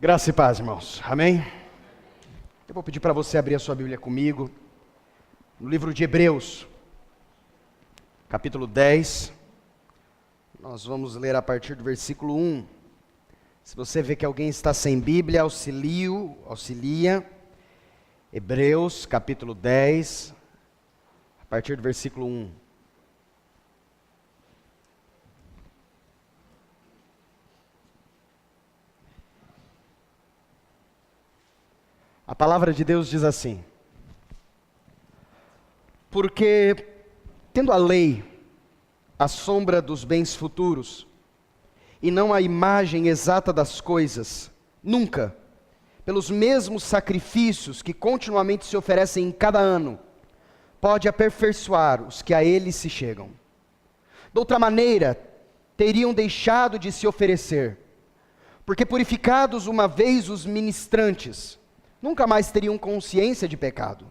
Graça e paz, irmãos. Amém? Eu vou pedir para você abrir a sua Bíblia comigo, no livro de Hebreus, capítulo 10. Nós vamos ler a partir do versículo 1. Se você vê que alguém está sem Bíblia, auxilia. Hebreus, capítulo 10, a partir do versículo 1. A palavra de Deus diz assim: porque, tendo a lei a sombra dos bens futuros, e não a imagem exata das coisas, nunca, pelos mesmos sacrifícios que continuamente se oferecem em cada ano, pode aperfeiçoar os que a ele se chegam. De outra maneira, teriam deixado de se oferecer, porque purificados uma vez os ministrantes, nunca mais teriam consciência de pecado.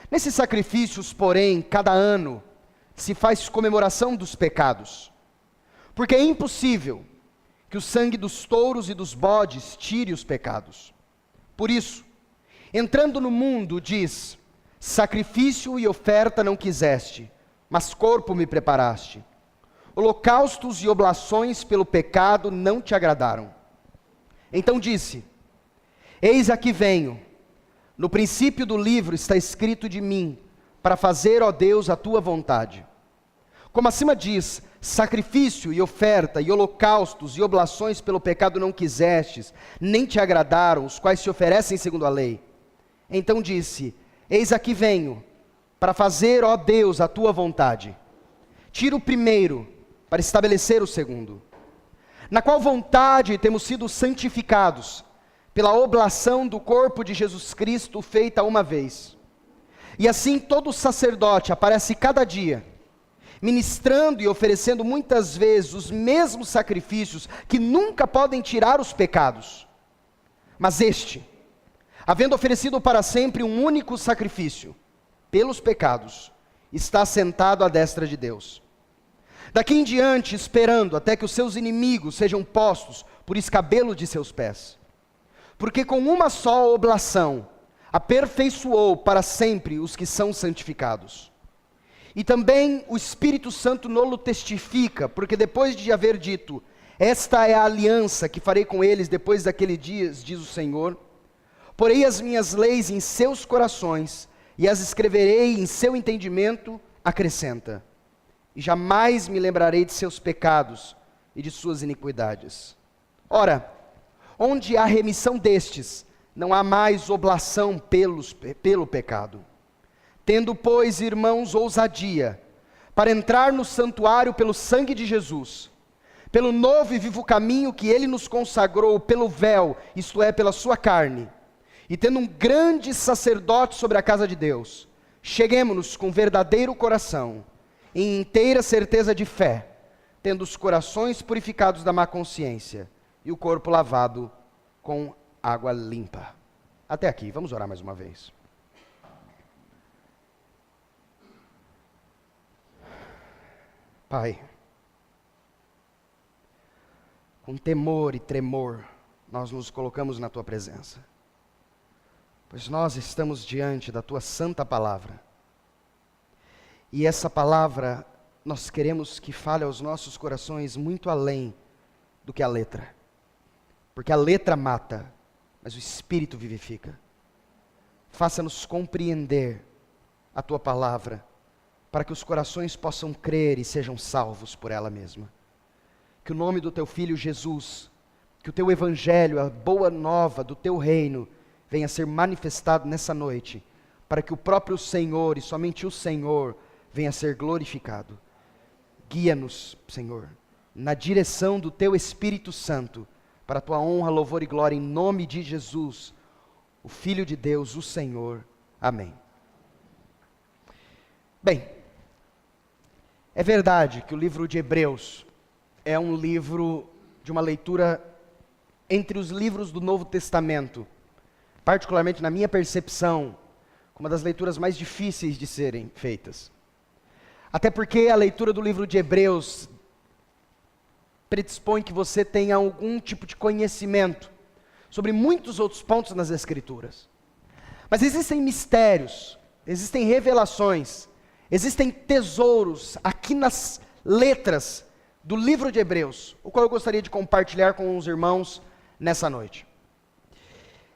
Nesses sacrifícios, porém, cada ano, se faz comemoração dos pecados, porque é impossível que o sangue dos touros e dos bodes tire os pecados. Por isso, entrando no mundo, diz: sacrifício e oferta não quiseste, mas corpo me preparaste. Holocaustos e oblações pelo pecado não te agradaram. Então disse: eis aqui venho. No princípio do livro está escrito de mim, para fazer, ó Deus, a tua vontade. Como acima diz: sacrifício e oferta e holocaustos e oblações pelo pecado não quisestes, nem te agradaram, os quais se oferecem segundo a lei. Então disse: eis aqui venho, para fazer, ó Deus, a tua vontade. Tira o primeiro, para estabelecer o segundo. Na qual vontade temos sido santificados, pela oblação do corpo de Jesus Cristo feita uma vez. E assim todo sacerdote aparece cada dia, ministrando e oferecendo muitas vezes os mesmos sacrifícios que nunca podem tirar os pecados. Mas este, havendo oferecido para sempre um único sacrifício pelos pecados, está sentado à destra de Deus. Daqui em diante, esperando até que os seus inimigos sejam postos por escabelo de seus pés. Porque com uma só oblação aperfeiçoou para sempre os que são santificados. E também o Espírito Santo nolo testifica, porque depois de haver dito: esta é a aliança que farei com eles depois daqueles dias, diz o Senhor, porei as minhas leis em seus corações e as escreverei em seu entendimento, acrescenta, e jamais me lembrarei de seus pecados e de suas iniquidades. Ora, onde há remissão destes, não há mais oblação pelo pecado. Tendo, pois, irmãos, ousadia, para entrar no santuário pelo sangue de Jesus, pelo novo e vivo caminho que ele nos consagrou, pelo véu, isto é, pela sua carne, e tendo um grande sacerdote sobre a casa de Deus, cheguemo-nos com verdadeiro coração, em inteira certeza de fé, tendo os corações purificados da má consciência, e o corpo lavado com água limpa. Até aqui, vamos orar mais uma vez. Pai, com temor e tremor, nós nos colocamos na Tua presença, pois nós estamos diante da Tua santa palavra, e essa palavra nós queremos que fale aos nossos corações muito além do que a letra. Porque a letra mata, mas o Espírito vivifica. Faça-nos compreender a Tua palavra, para que os corações possam crer e sejam salvos por ela mesma. Que o nome do Teu Filho Jesus, que o Teu Evangelho, a boa nova do Teu reino, venha a ser manifestado nessa noite, para que o próprio Senhor e somente o Senhor venha a ser glorificado. Guia-nos, Senhor, na direção do Teu Espírito Santo, para a Tua honra, louvor e glória, em nome de Jesus, o Filho de Deus, o Senhor. Amém. Bem, é verdade que o livro de Hebreus é um livro de uma leitura entre os livros do Novo Testamento, particularmente na minha percepção, uma das leituras mais difíceis de serem feitas. Até porque a leitura do livro de Hebreus predispõe que você tenha algum tipo de conhecimento sobre muitos outros pontos nas Escrituras. Mas existem mistérios, existem revelações, existem tesouros aqui nas letras do livro de Hebreus, o qual eu gostaria de compartilhar com os irmãos nessa noite.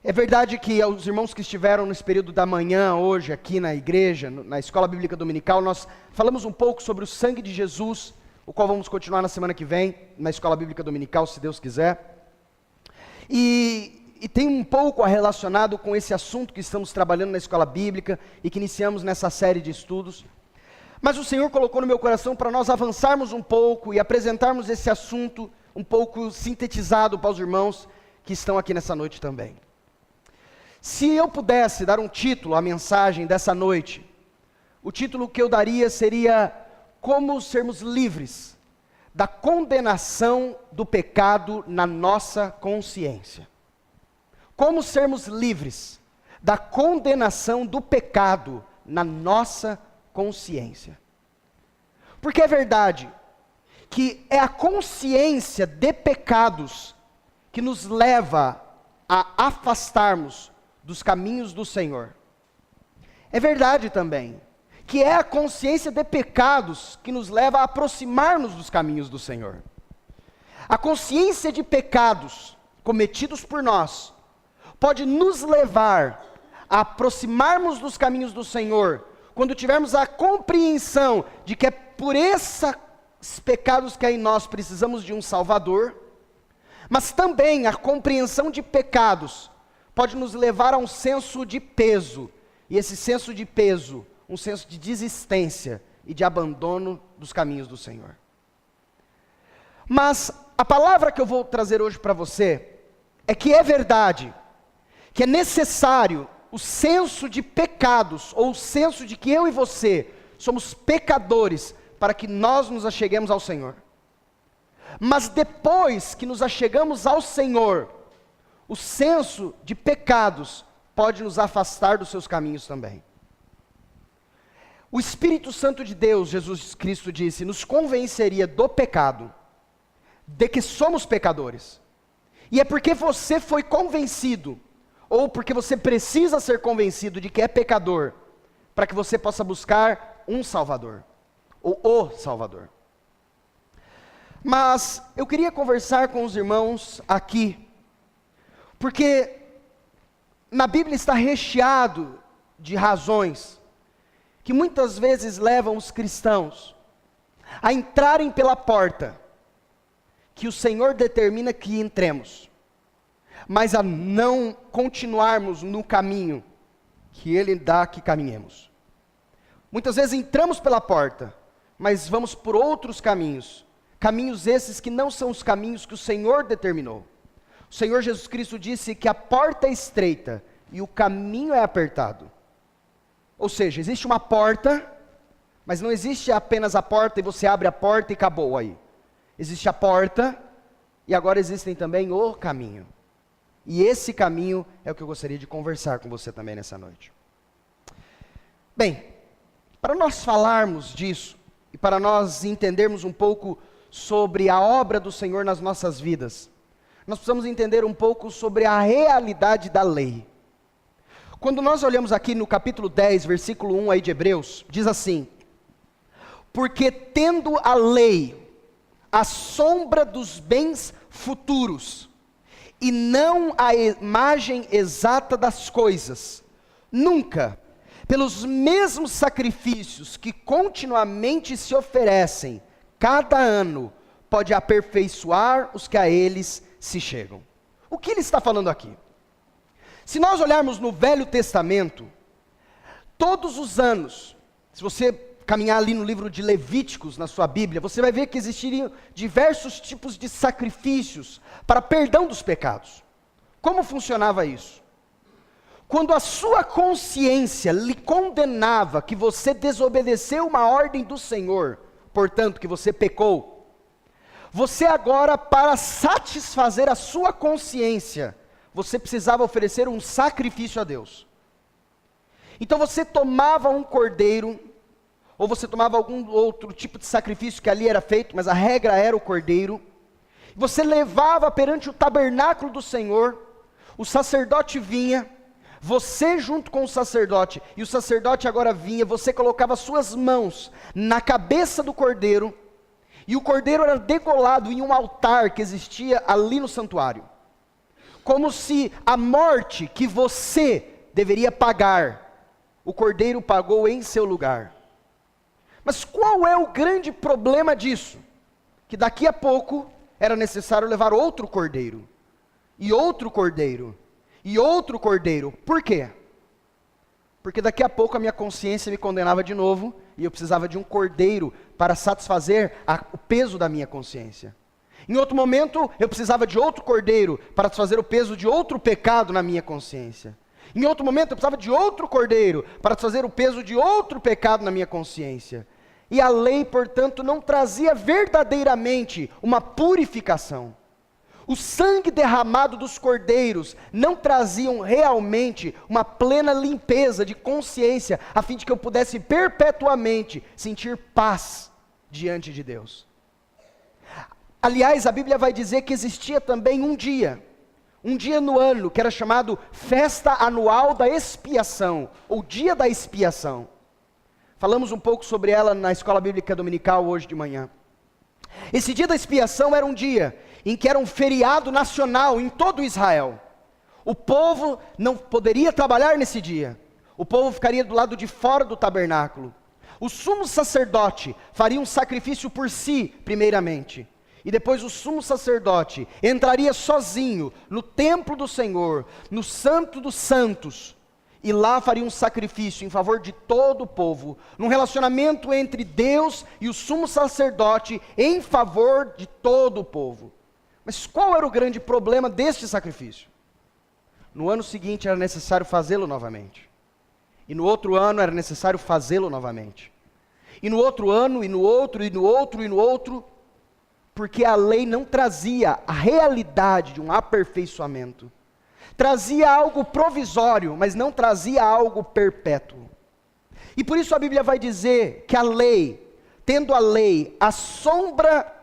É verdade que os irmãos que estiveram nesse período da manhã, hoje, aqui na igreja, na Escola Bíblica Dominical, nós falamos um pouco sobre o sangue de Jesus, o qual vamos continuar na semana que vem, na Escola Bíblica Dominical, se Deus quiser. E tem um pouco relacionado com esse assunto que estamos trabalhando na Escola Bíblica e que iniciamos nessa série de estudos. Mas o Senhor colocou no meu coração para nós avançarmos um pouco e apresentarmos esse assunto um pouco sintetizado para os irmãos que estão aqui nessa noite também. Se eu pudesse dar um título à mensagem dessa noite, o título que eu daria seria Como sermos livres da condenação do pecado na nossa consciência. Como sermos livres da condenação do pecado na nossa consciência. Porque é verdade que é a consciência de pecados que nos leva a afastarmos dos caminhos do Senhor. É verdade também que é a consciência de pecados que nos leva a aproximar-nos dos caminhos do Senhor. A consciência de pecados cometidos por nós pode nos levar a aproximarmos dos caminhos do Senhor, quando tivermos a compreensão de que é por esses pecados que em nós precisamos de um Salvador, mas também a compreensão de pecados pode nos levar a um senso de peso, e esse senso de peso, um senso de desistência e de abandono dos caminhos do Senhor. Mas a palavra que eu vou trazer hoje para você é que é verdade, que é necessário o senso de pecados, ou o senso de que eu e você somos pecadores, para que nós nos acheguemos ao Senhor. Mas depois que nos achegamos ao Senhor, o senso de pecados pode nos afastar dos seus caminhos também. O Espírito Santo de Deus, Jesus Cristo disse, nos convenceria do pecado, de que somos pecadores. E é porque você foi convencido, ou porque você precisa ser convencido de que é pecador, para que você possa buscar um Salvador, ou o Salvador. Mas eu queria conversar com os irmãos aqui, porque na Bíblia está recheado de razões que muitas vezes levam os cristãos a entrarem pela porta que o Senhor determina que entremos, mas a não continuarmos no caminho que Ele dá que caminhemos. Muitas vezes entramos pela porta, mas vamos por outros caminhos, caminhos esses que não são os caminhos que o Senhor determinou. O Senhor Jesus Cristo disse que a porta é estreita e o caminho é apertado. Ou seja, existe uma porta, mas não existe apenas a porta e você abre a porta e acabou aí. Existe a porta e agora existem também o caminho. E esse caminho é o que eu gostaria de conversar com você também nessa noite. Bem, para nós falarmos disso, e para nós entendermos um pouco sobre a obra do Senhor nas nossas vidas, nós precisamos entender um pouco sobre a realidade da lei. Quando nós olhamos aqui no capítulo 10, versículo 1 aí de Hebreus, diz assim: porque tendo a lei a sombra dos bens futuros, e não a imagem exata das coisas, nunca, pelos mesmos sacrifícios que continuamente se oferecem, cada ano, pode aperfeiçoar os que a eles se chegam. O que ele está falando aqui? Se nós olharmos no Velho Testamento, todos os anos, se você caminhar ali no livro de Levíticos, na sua Bíblia, você vai ver que existiriam diversos tipos de sacrifícios para perdão dos pecados. Como funcionava isso? Quando a sua consciência lhe condenava que você desobedeceu uma ordem do Senhor, portanto que você pecou, você agora, para satisfazer a sua consciência, você precisava oferecer um sacrifício a Deus. Então você tomava um cordeiro, ou você tomava algum outro tipo de sacrifício que ali era feito, mas a regra era o cordeiro. Você levava perante o tabernáculo do Senhor, o sacerdote vinha, você junto com o sacerdote, e o sacerdote agora vinha, você colocava suas mãos na cabeça do cordeiro, e o cordeiro era degolado em um altar que existia ali no santuário. Como se a morte que você deveria pagar, o cordeiro pagou em seu lugar. Mas qual é o grande problema disso? Que daqui a pouco era necessário levar outro cordeiro, e outro cordeiro, e outro cordeiro. Por quê? Porque daqui a pouco a minha consciência me condenava de novo, e eu precisava de um cordeiro para satisfazer o peso da minha consciência. Em outro momento, eu precisava de outro cordeiro para satisfazer o peso de outro pecado na minha consciência. Em outro momento, eu precisava de outro cordeiro para satisfazer o peso de outro pecado na minha consciência. E a lei, portanto, não trazia verdadeiramente uma purificação. O sangue derramado dos cordeiros não traziam realmente uma plena limpeza de consciência, a fim de que eu pudesse perpetuamente sentir paz diante de Deus. Aliás, a Bíblia vai dizer que existia também um dia no ano, que era chamado Festa Anual da Expiação, ou Dia da Expiação. Falamos um pouco sobre ela na Escola Bíblica Dominical hoje de manhã. Esse Dia da Expiação era um dia em que era um feriado nacional em todo Israel. O povo não poderia trabalhar nesse dia. O povo ficaria do lado de fora do tabernáculo. O sumo sacerdote faria um sacrifício por si, primeiramente. E depois o sumo sacerdote entraria sozinho no templo do Senhor, no Santo dos Santos, e lá faria um sacrifício em favor de todo o povo, num relacionamento entre Deus e o sumo sacerdote em favor de todo o povo. Mas qual era o grande problema deste sacrifício? No ano seguinte era necessário fazê-lo novamente. E no outro ano era necessário fazê-lo novamente. E no outro ano, e no outro, e no outro, e no outro, porque a lei não trazia a realidade de um aperfeiçoamento. Trazia algo provisório, mas não trazia algo perpétuo. E por isso a Bíblia vai dizer que a lei, tendo a lei a sombra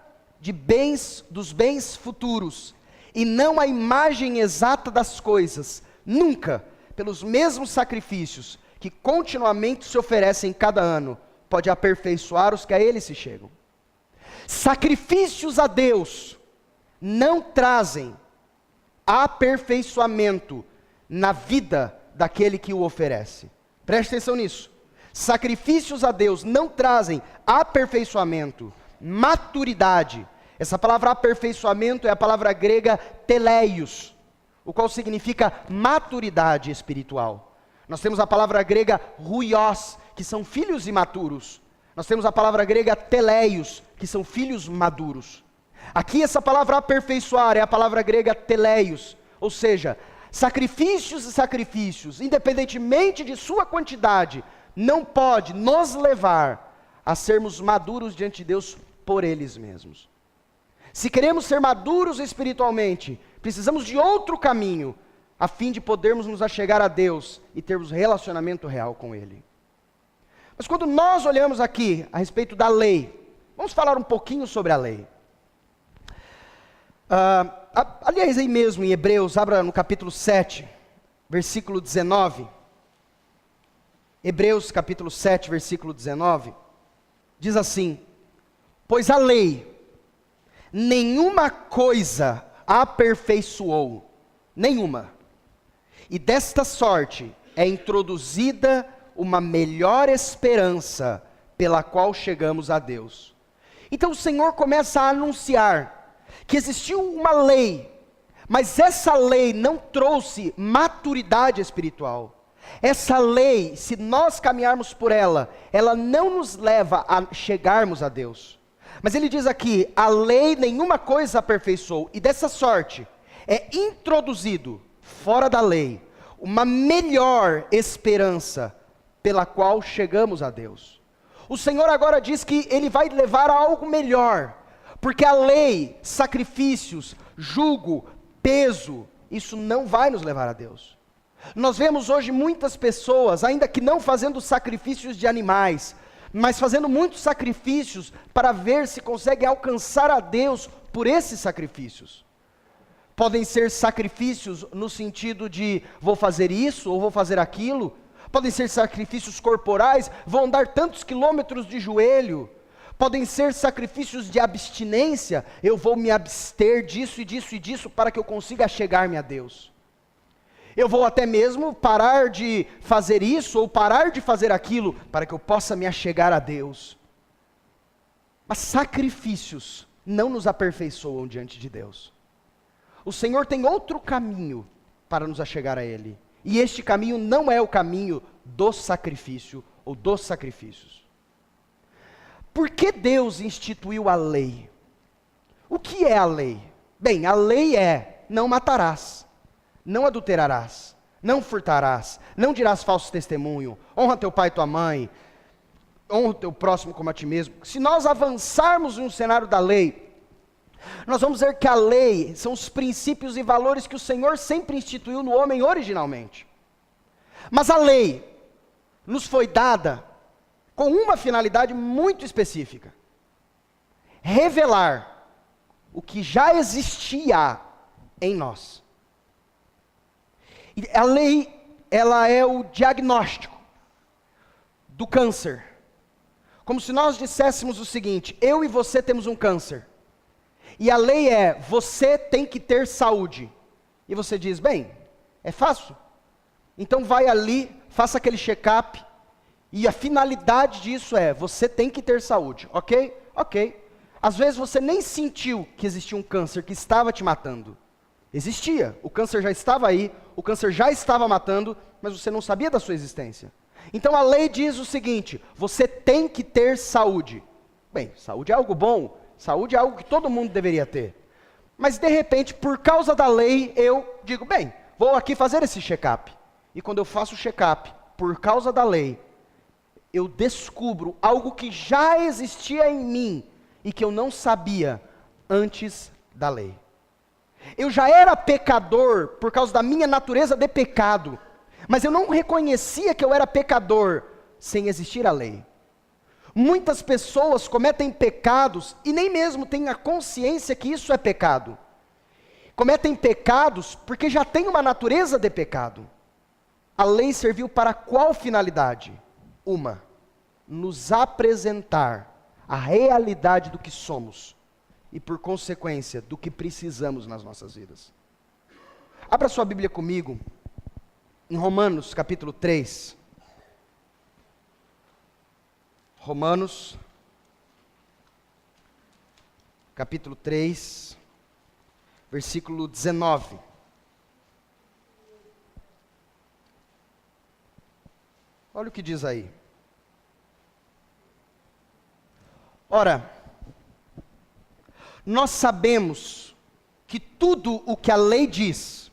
de bens, dos bens futuros, e não a imagem exata das coisas, nunca, pelos mesmos sacrifícios que continuamente se oferecem cada ano, pode aperfeiçoar os que a ele se chegam. Sacrifícios a Deus não trazem aperfeiçoamento na vida daquele que o oferece. Preste atenção nisso. Sacrifícios a Deus não trazem aperfeiçoamento, maturidade. Essa palavra aperfeiçoamento é a palavra grega teleios, o qual significa maturidade espiritual. Nós temos a palavra grega ruios, que são filhos imaturos. Nós temos a palavra grega teleios, que são filhos maduros. Aqui essa palavra aperfeiçoar é a palavra grega teleios, ou seja, sacrifícios e sacrifícios, independentemente de sua quantidade, não pode nos levar a sermos maduros diante de Deus por eles mesmos. Se queremos ser maduros espiritualmente, precisamos de outro caminho, a fim de podermos nos achegar a Deus e termos relacionamento real com Ele. Mas quando nós olhamos aqui a respeito da lei, vamos falar um pouquinho sobre a lei. Aliás, aí mesmo em Hebreus, abra no capítulo 7, versículo 19. Hebreus capítulo 7, versículo 19. Diz assim: pois a lei nenhuma coisa aperfeiçoou, nenhuma. E desta sorte é introduzida uma melhor esperança pela qual chegamos a Deus. Então o Senhor começa a anunciar que existiu uma lei, mas essa lei não trouxe maturidade espiritual. Essa lei, se nós caminharmos por ela, ela não nos leva a chegarmos a Deus. Mas ele diz aqui, a lei nenhuma coisa aperfeiçoou, e dessa sorte é introduzido, fora da lei, uma melhor esperança pela qual chegamos a Deus. O Senhor agora diz que Ele vai levar a algo melhor, porque a lei, sacrifícios, jugo, peso, isso não vai nos levar a Deus. Nós vemos hoje muitas pessoas, ainda que não fazendo sacrifícios de animais, mas fazendo muitos sacrifícios para ver se conseguem alcançar a Deus por esses sacrifícios. Podem ser sacrifícios no sentido de vou fazer isso ou vou fazer aquilo. Podem ser sacrifícios corporais, vou andar tantos quilômetros de joelho. Podem ser sacrifícios de abstinência, eu vou me abster disso e disso e disso para que eu consiga chegar-me a Deus. Eu vou até mesmo parar de fazer isso ou parar de fazer aquilo para que eu possa me achegar a Deus. Mas sacrifícios não nos aperfeiçoam diante de Deus. O Senhor tem outro caminho para nos achegar a Ele. E este caminho não é o caminho do sacrifício ou dos sacrifícios. Por que Deus instituiu a lei? O que é a lei? Bem, a lei é: não matarás, não adulterarás, não furtarás, não dirás falso testemunho, honra teu pai e tua mãe, honra o teu próximo como a ti mesmo. Se nós avançarmos no cenário da lei, nós vamos ver que a lei são os princípios e valores que o Senhor sempre instituiu no homem originalmente. Mas a lei nos foi dada com uma finalidade muito específica: revelar o que já existia em nós. E a lei, ela é o diagnóstico do câncer. Como se nós disséssemos o seguinte: eu e você temos um câncer. E a lei é: você tem que ter saúde. E você diz: bem, é fácil. Então vai ali, faça aquele check-up. E a finalidade disso é: você tem que ter saúde, ok? Ok. Às vezes você nem sentiu que existia um câncer que estava te matando. Existia, o câncer já estava aí, o câncer já estava matando, mas você não sabia da sua existência. Então a lei diz o seguinte: você tem que ter saúde. Bem, saúde é algo bom, saúde é algo que todo mundo deveria ter. Mas de repente, por causa da lei, eu digo: bem, vou aqui fazer esse check-up. E quando eu faço o check-up, por causa da lei, eu descubro algo que já existia em mim e que eu não sabia antes da lei. Eu já era pecador por causa da minha natureza de pecado, mas eu não reconhecia que eu era pecador sem existir a lei. Muitas pessoas cometem pecados e nem mesmo têm a consciência que isso é pecado. Cometem pecados porque já têm uma natureza de pecado. A lei serviu para qual finalidade? Uma: nos apresentar a realidade do que somos e, por consequência, do que precisamos nas nossas vidas. Abra sua Bíblia comigo em Romanos capítulo 3. Romanos capítulo 3, versículo 19. Olha o que diz aí. Ora, nós sabemos que tudo o que a lei diz,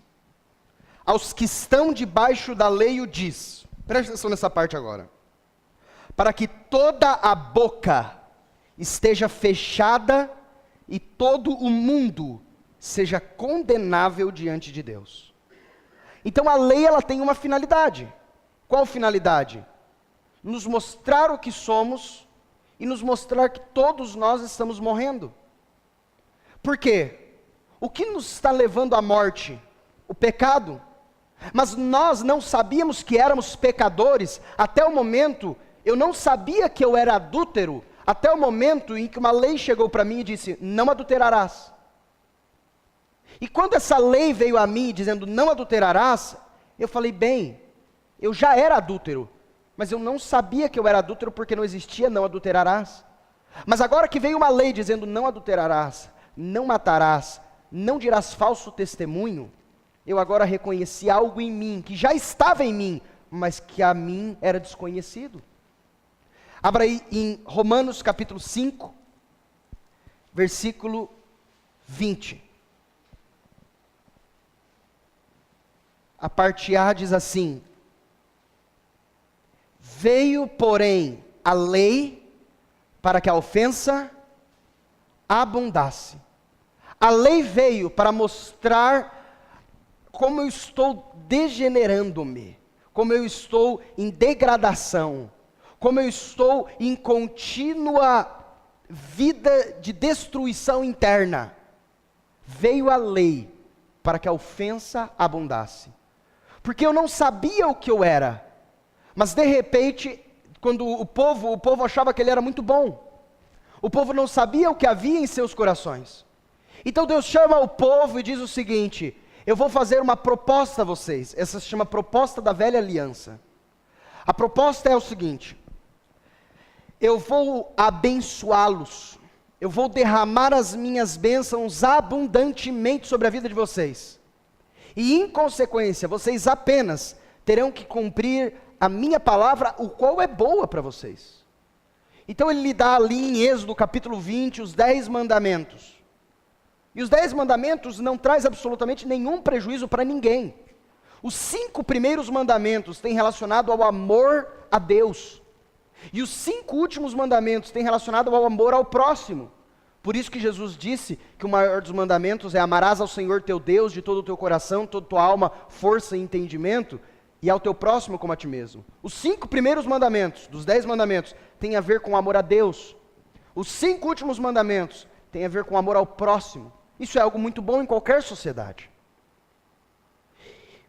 aos que estão debaixo da lei o diz. Presta atenção nessa parte agora. Para que toda a boca esteja fechada e todo o mundo seja condenável diante de Deus. Então a lei, ela tem uma finalidade. Qual finalidade? Nos mostrar o que somos e nos mostrar que todos nós estamos morrendo. Por quê? O que nos está levando à morte? O pecado. Mas nós não sabíamos que éramos pecadores até o momento. Eu não sabia que eu era adúltero até o momento em que uma lei chegou para mim e disse: não adulterarás. E quando essa lei veio a mim dizendo: não adulterarás, eu falei: bem, eu já era adúltero, mas eu não sabia que eu era adúltero porque não existia não adulterarás. Mas agora que veio uma lei dizendo: não adulterarás, não matarás, não dirás falso testemunho, eu agora reconheci algo em mim, que já estava em mim, mas que a mim era desconhecido. Abra aí em Romanos capítulo 5, versículo 20. A parte A diz assim: veio, porém, a lei para que a ofensa abundasse. A lei veio para mostrar como eu estou degenerando-me, como eu estou em degradação, como eu estou em contínua vida de destruição interna. Veio a lei para que a ofensa abundasse. Porque eu não sabia o que eu era, mas de repente, quando o povo achava que ele era muito bom. O povo não sabia o que havia em seus corações. Então Deus chama o povo e diz o seguinte: eu vou fazer uma proposta a vocês. Essa se chama proposta da velha aliança. A proposta é o seguinte: eu vou abençoá-los. Eu vou derramar as minhas bênçãos abundantemente sobre a vida de vocês. E em consequência, vocês apenas terão que cumprir a minha palavra, o qual é boa para vocês. Então ele lhe dá ali em Êxodo capítulo 20, os 10 mandamentos. E os 10 mandamentos não traz absolutamente nenhum prejuízo para ninguém. Os 5 primeiros mandamentos têm relacionado ao amor a Deus. E os 5 últimos mandamentos têm relacionado ao amor ao próximo. Por isso que Jesus disse que o maior dos mandamentos é: amarás ao Senhor teu Deus de todo o teu coração, toda a tua alma, força e entendimento, e ao teu próximo como a ti mesmo. Os 5 primeiros mandamentos, dos 10 mandamentos, têm a ver com o amor a Deus. Os 5 últimos mandamentos têm a ver com o amor ao próximo. Isso é algo muito bom em qualquer sociedade.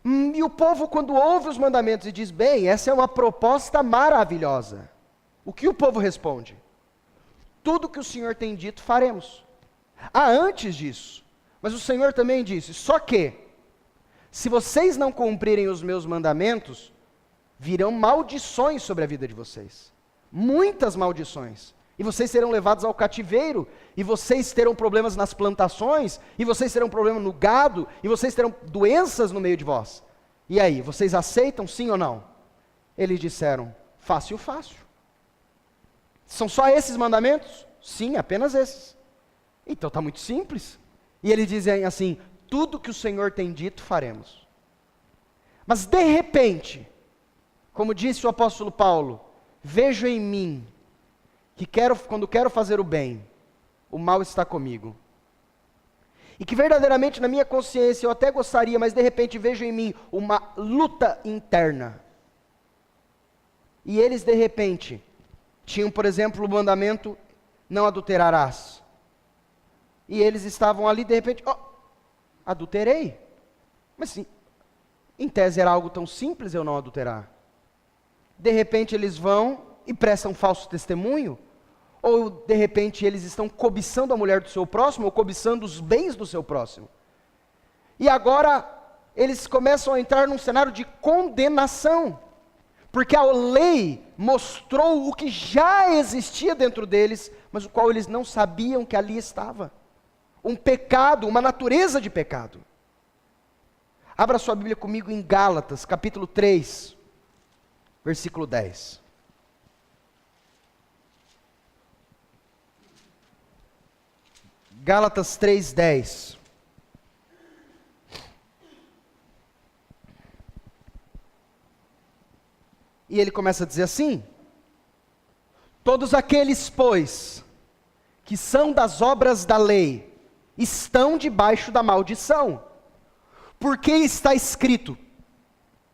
E o povo, quando ouve os mandamentos e diz: bem, essa é uma proposta maravilhosa, o que o povo responde? Tudo que o Senhor tem dito, faremos. Antes disso, mas o Senhor também disse: só que, se vocês não cumprirem os meus mandamentos, virão maldições sobre a vida de vocês. Muitas maldições. E vocês serão levados ao cativeiro, e vocês terão problemas nas plantações, e vocês terão problema no gado, e vocês terão doenças no meio de vós. E aí, vocês aceitam sim ou não? Eles disseram: fácil, fácil. São só esses mandamentos? Sim, apenas esses. Então está muito simples. E eles dizem assim: tudo que o Senhor tem dito, faremos. Mas de repente, como disse o apóstolo Paulo, vejo em mim, que quando quero fazer o bem, o mal está comigo. E que verdadeiramente na minha consciência eu até gostaria, mas de repente vejo em mim uma luta interna. E eles de repente tinham, por exemplo, o mandamento: não adulterarás. E eles estavam ali, de repente: adulterei. Mas sim, em tese era algo tão simples eu não adulterar. De repente eles vão e prestam falso testemunho, ou de repente eles estão cobiçando a mulher do seu próximo, ou cobiçando os bens do seu próximo. E agora eles começam a entrar num cenário de condenação. Porque a lei mostrou o que já existia dentro deles, mas o qual eles não sabiam que ali estava. Um pecado, uma natureza de pecado. Abra sua Bíblia comigo em Gálatas, capítulo 3, versículo 10. Gálatas 3:10. E ele começa a dizer assim: todos aqueles, pois, que são das obras da lei, estão debaixo da maldição. Porque está escrito: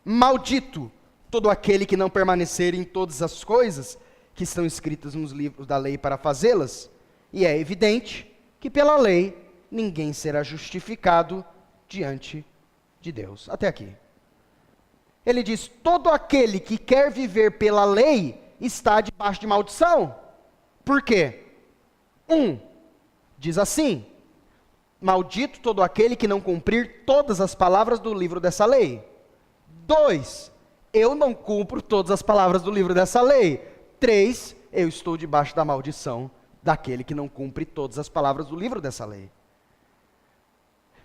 maldito todo aquele que não permanecer em todas as coisas que estão escritas nos livros da lei para fazê-las. E é evidente que pela lei ninguém será justificado diante de Deus. Até aqui. Ele diz: todo aquele que quer viver pela lei está debaixo de maldição. Por quê? Diz assim: maldito todo aquele que não cumprir todas as palavras do livro dessa lei. 2, eu não cumpro todas as palavras do livro dessa lei. 3, eu estou debaixo da maldição daquele que não cumpre todas as palavras do livro dessa lei.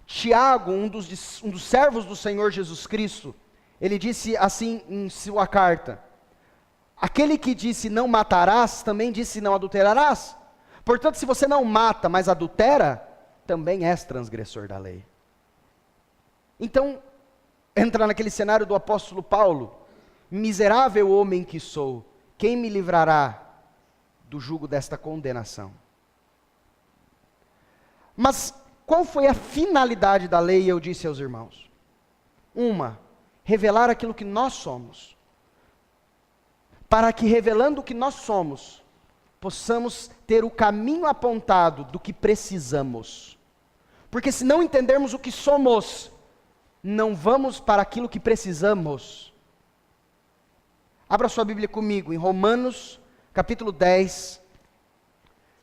Tiago, um dos servos do Senhor Jesus Cristo, ele disse assim em sua carta: aquele que disse não matarás, também disse não adulterarás. Portanto, se você não mata, mas adultera, também és transgressor da lei. Então, entra naquele cenário do apóstolo Paulo: miserável homem que sou, quem me livrará do jugo desta condenação? Mas qual foi a finalidade da lei? Eu disse aos irmãos: revelar aquilo que nós somos, para que, revelando o que nós somos, possamos ter o caminho apontado do que precisamos. Porque se não entendermos o que somos, não vamos para aquilo que precisamos. Abra sua Bíblia comigo em Romanos, capítulo 10,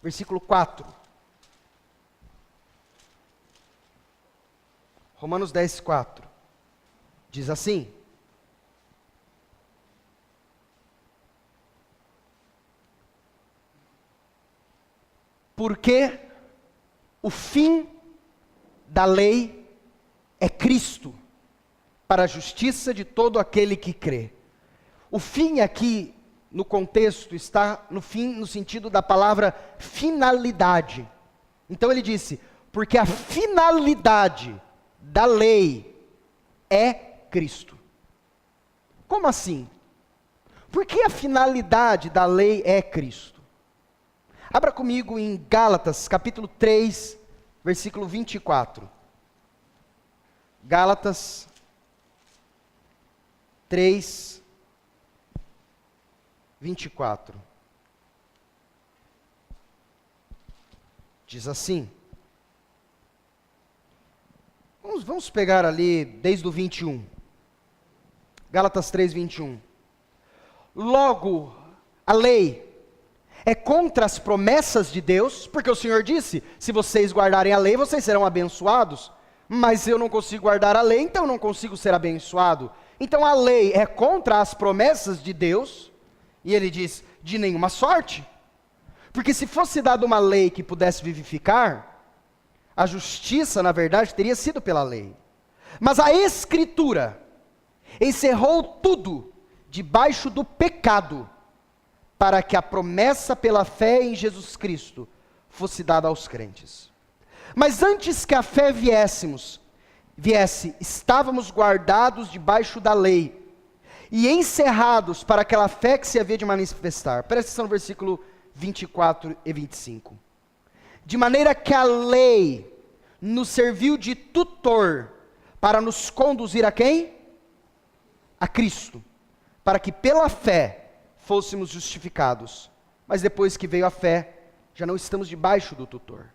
versículo 4. Romanos 10, 4. Diz assim: porque o fim da lei é Cristo, para a justiça de todo aquele que crê. O fim aqui, no contexto, está no fim, no sentido da palavra finalidade. Então ele disse, porque a finalidade da lei é Cristo. Como assim? Por que a finalidade da lei é Cristo? Abra comigo em Gálatas, capítulo 3, versículo 24. Gálatas 3, 24. Diz assim. Vamos pegar ali desde o 21. Gálatas 3, 21. Logo, a lei é contra as promessas de Deus, porque o Senhor disse, se vocês guardarem a lei, vocês serão abençoados. Mas eu não consigo guardar a lei, então eu não consigo ser abençoado. Então a lei é contra as promessas de Deus, e ele diz, de nenhuma sorte. Porque se fosse dada uma lei que pudesse vivificar, a justiça, na verdade, teria sido pela lei. Mas a Escritura encerrou tudo debaixo do pecado, para que a promessa pela fé em Jesus Cristo fosse dada aos crentes. Mas antes que a fé viesse, estávamos guardados debaixo da lei, e encerrados para aquela fé que se havia de manifestar. Presta atenção no versículo 24 e 25. De maneira que a lei nos serviu de tutor para nos conduzir a quem? A Cristo, para que pela fé fôssemos justificados. Mas depois que veio a fé, já não estamos debaixo do tutor.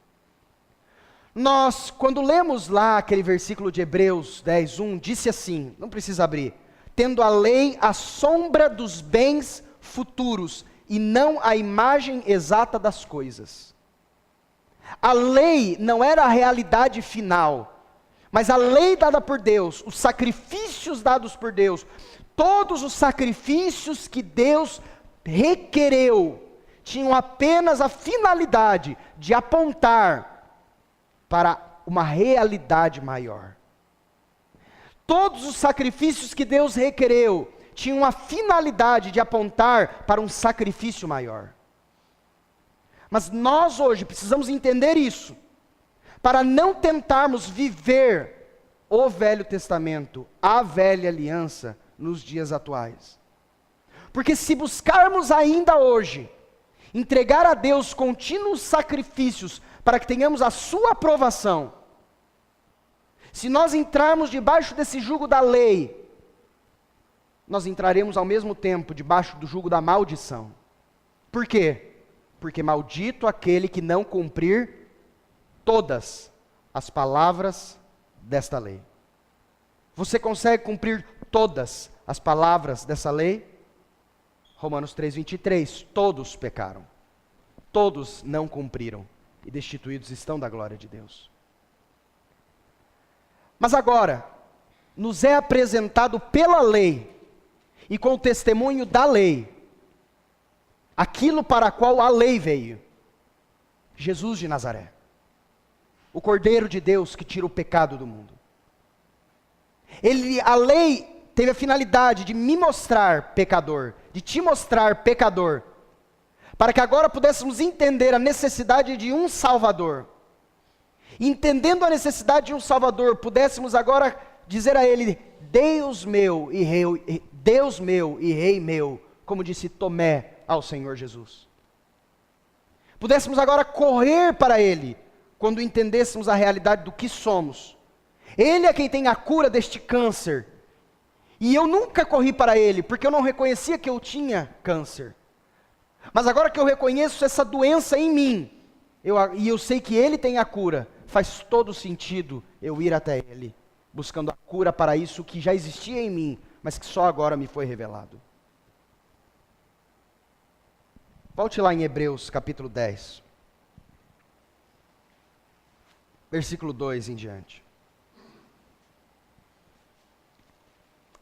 Nós, quando lemos lá aquele versículo de Hebreus 10, 1, disse assim, não precisa abrir, tendo a lei a sombra dos bens futuros, e não a imagem exata das coisas. A lei não era a realidade final, mas a lei dada por Deus, os sacrifícios dados por Deus, todos os sacrifícios que Deus requereu, tinham apenas a finalidade de apontar para uma realidade maior. Todos os sacrifícios que Deus requereu, tinham a finalidade de apontar para um sacrifício maior. Mas nós hoje precisamos entender isso, para não tentarmos viver o Velho Testamento, a velha aliança, nos dias atuais. Porque se buscarmos ainda hoje, entregar a Deus contínuos sacrifícios, para que tenhamos a sua aprovação, se nós entrarmos debaixo desse jugo da lei, nós entraremos ao mesmo tempo debaixo do jugo da maldição. Por quê? Porque maldito aquele que não cumprir todas as palavras desta lei. Você consegue cumprir todas as palavras dessa lei? Romanos 3:23, todos pecaram, todos não cumpriram, e destituídos estão da glória de Deus. Mas agora, nos é apresentado pela lei, e com o testemunho da lei, aquilo para a qual a lei veio, Jesus de Nazaré, o Cordeiro de Deus que tira o pecado do mundo. A lei teve a finalidade de me mostrar pecador, de te mostrar pecador, para que agora pudéssemos entender a necessidade de um Salvador. E entendendo a necessidade de um Salvador, pudéssemos agora dizer a Ele, Deus meu e Rei meu, como disse Tomé ao Senhor Jesus. Pudéssemos agora correr para Ele, quando entendêssemos a realidade do que somos. Ele é quem tem a cura deste câncer. E eu nunca corri para Ele, porque eu não reconhecia que eu tinha câncer. Mas agora que eu reconheço essa doença em mim, e eu sei que Ele tem a cura, faz todo sentido eu ir até Ele, buscando a cura para isso que já existia em mim, mas que só agora me foi revelado. Volte lá em Hebreus capítulo 10, versículo 2 em diante.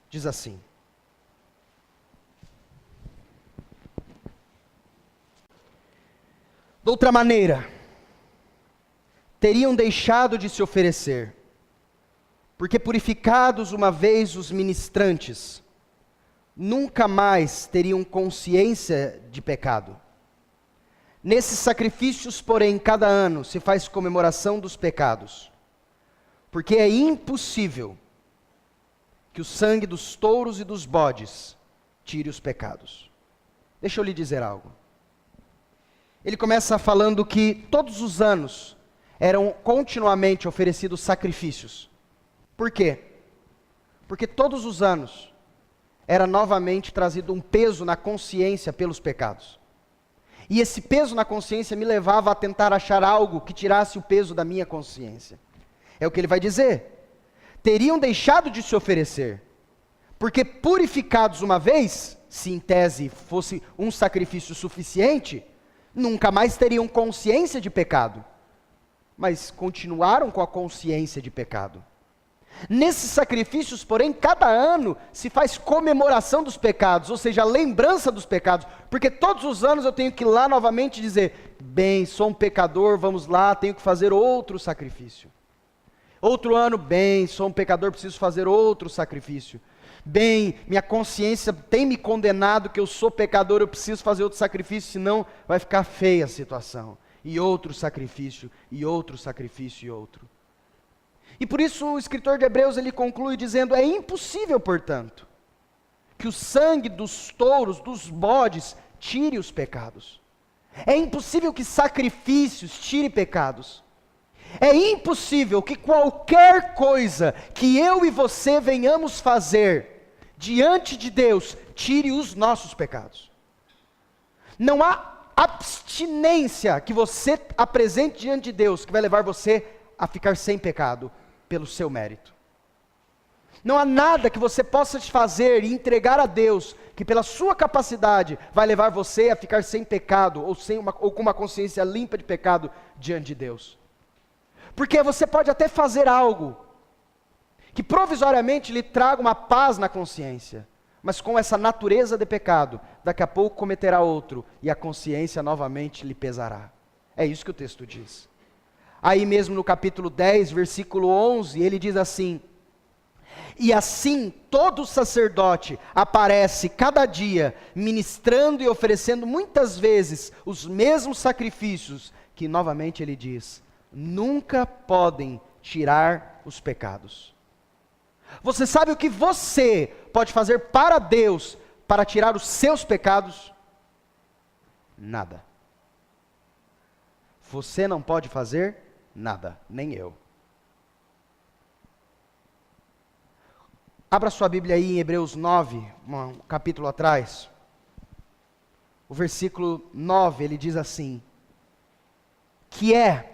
Diz assim: de outra maneira, teriam deixado de se oferecer, porque purificados uma vez os ministrantes, nunca mais teriam consciência de pecado. Nesses sacrifícios, porém, cada ano se faz comemoração dos pecados, porque é impossível que o sangue dos touros e dos bodes tire os pecados. Deixa eu lhe dizer algo. Ele começa falando que todos os anos eram continuamente oferecidos sacrifícios. Por quê? Porque todos os anos era novamente trazido um peso na consciência pelos pecados. E esse peso na consciência me levava a tentar achar algo que tirasse o peso da minha consciência. É o que ele vai dizer. Teriam deixado de se oferecer, porque purificados uma vez, se em tese fosse um sacrifício suficiente, nunca mais teriam consciência de pecado. Mas continuaram com a consciência de pecado. Nesses sacrifícios, porém, cada ano se faz comemoração dos pecados, ou seja, a lembrança dos pecados, porque todos os anos eu tenho que ir lá novamente dizer, bem, sou um pecador, vamos lá, tenho que fazer outro sacrifício. Outro ano, bem, sou um pecador, preciso fazer outro sacrifício. Bem, minha consciência tem me condenado que eu sou pecador, eu preciso fazer outro sacrifício, senão vai ficar feia a situação. E outro sacrifício, e outro sacrifício, e outro. E por isso o escritor de Hebreus ele conclui dizendo, é impossível, portanto, que o sangue dos touros, dos bodes, tire os pecados. É impossível que sacrifícios tire pecados. É impossível que qualquer coisa que eu e você venhamos fazer diante de Deus, tire os nossos pecados. Não há abstinência que você apresente diante de Deus, que vai levar você a ficar sem pecado, pelo seu mérito. Não há nada que você possa fazer e entregar a Deus, que pela sua capacidade, vai levar você a ficar sem pecado, ou com uma consciência limpa de pecado diante de Deus. Porque você pode até fazer algo, que provisoriamente lhe traga uma paz na consciência, mas com essa natureza de pecado, daqui a pouco cometerá outro, e a consciência novamente lhe pesará. É isso que o texto diz. Aí mesmo no capítulo 10, versículo 11, ele diz assim, e assim todo sacerdote aparece cada dia, ministrando e oferecendo muitas vezes os mesmos sacrifícios, que novamente ele diz, nunca podem tirar os pecados. Você sabe o que você pode fazer para Deus, para tirar os seus pecados? Nada. Você não pode fazer nada, nem eu. Abra sua Bíblia aí em Hebreus 9, um capítulo atrás. O versículo 9, ele diz assim, que é,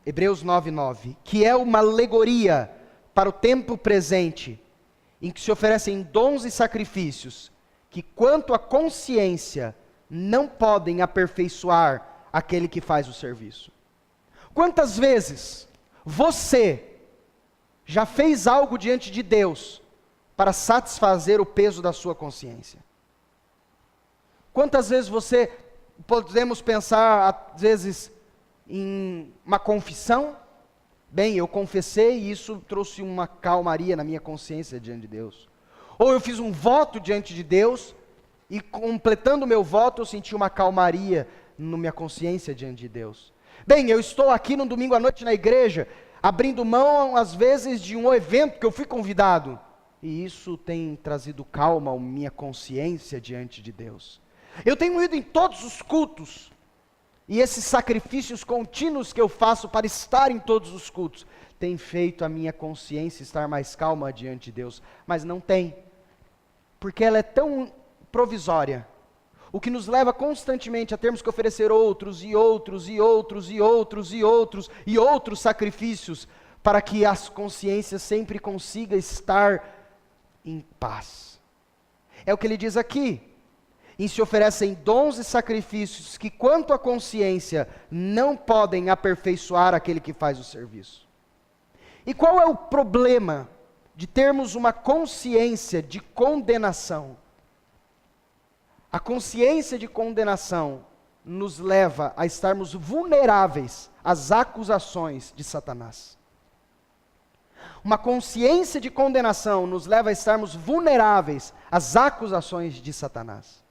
Hebreus 9, 9, que é uma alegoria para o tempo presente, em que se oferecem dons e sacrifícios, que quanto à consciência, não podem aperfeiçoar aquele que faz o serviço. Quantas vezes você já fez algo diante de Deus para satisfazer o peso da sua consciência? Quantas vezes podemos pensar, às vezes, em uma confissão? Bem, eu confessei e isso trouxe uma calmaria na minha consciência diante de Deus. Ou eu fiz um voto diante de Deus e completando o meu voto eu senti uma calmaria na minha consciência diante de Deus. Bem, eu estou aqui no domingo à noite na igreja, abrindo mão às vezes de um evento que eu fui convidado. E isso tem trazido calma à minha consciência diante de Deus. Eu tenho ido em todos os cultos. E esses sacrifícios contínuos que eu faço para estar em todos os cultos, tem feito a minha consciência estar mais calma diante de Deus. Mas não tem. Porque ela é tão provisória. o que nos leva constantemente a termos que oferecer outros e outros e outros e outros e outros e outros sacrifícios, para que a consciência sempre consiga estar em paz. É o que ele diz aqui. E se oferecem dons e sacrifícios que, quanto à consciência, não podem aperfeiçoar aquele que faz o serviço. E qual é o problema de termos uma consciência de condenação? A consciência de condenação nos leva a estarmos vulneráveis às acusações de Satanás. Uma consciência de condenação nos leva a estarmos vulneráveis às acusações de Satanás.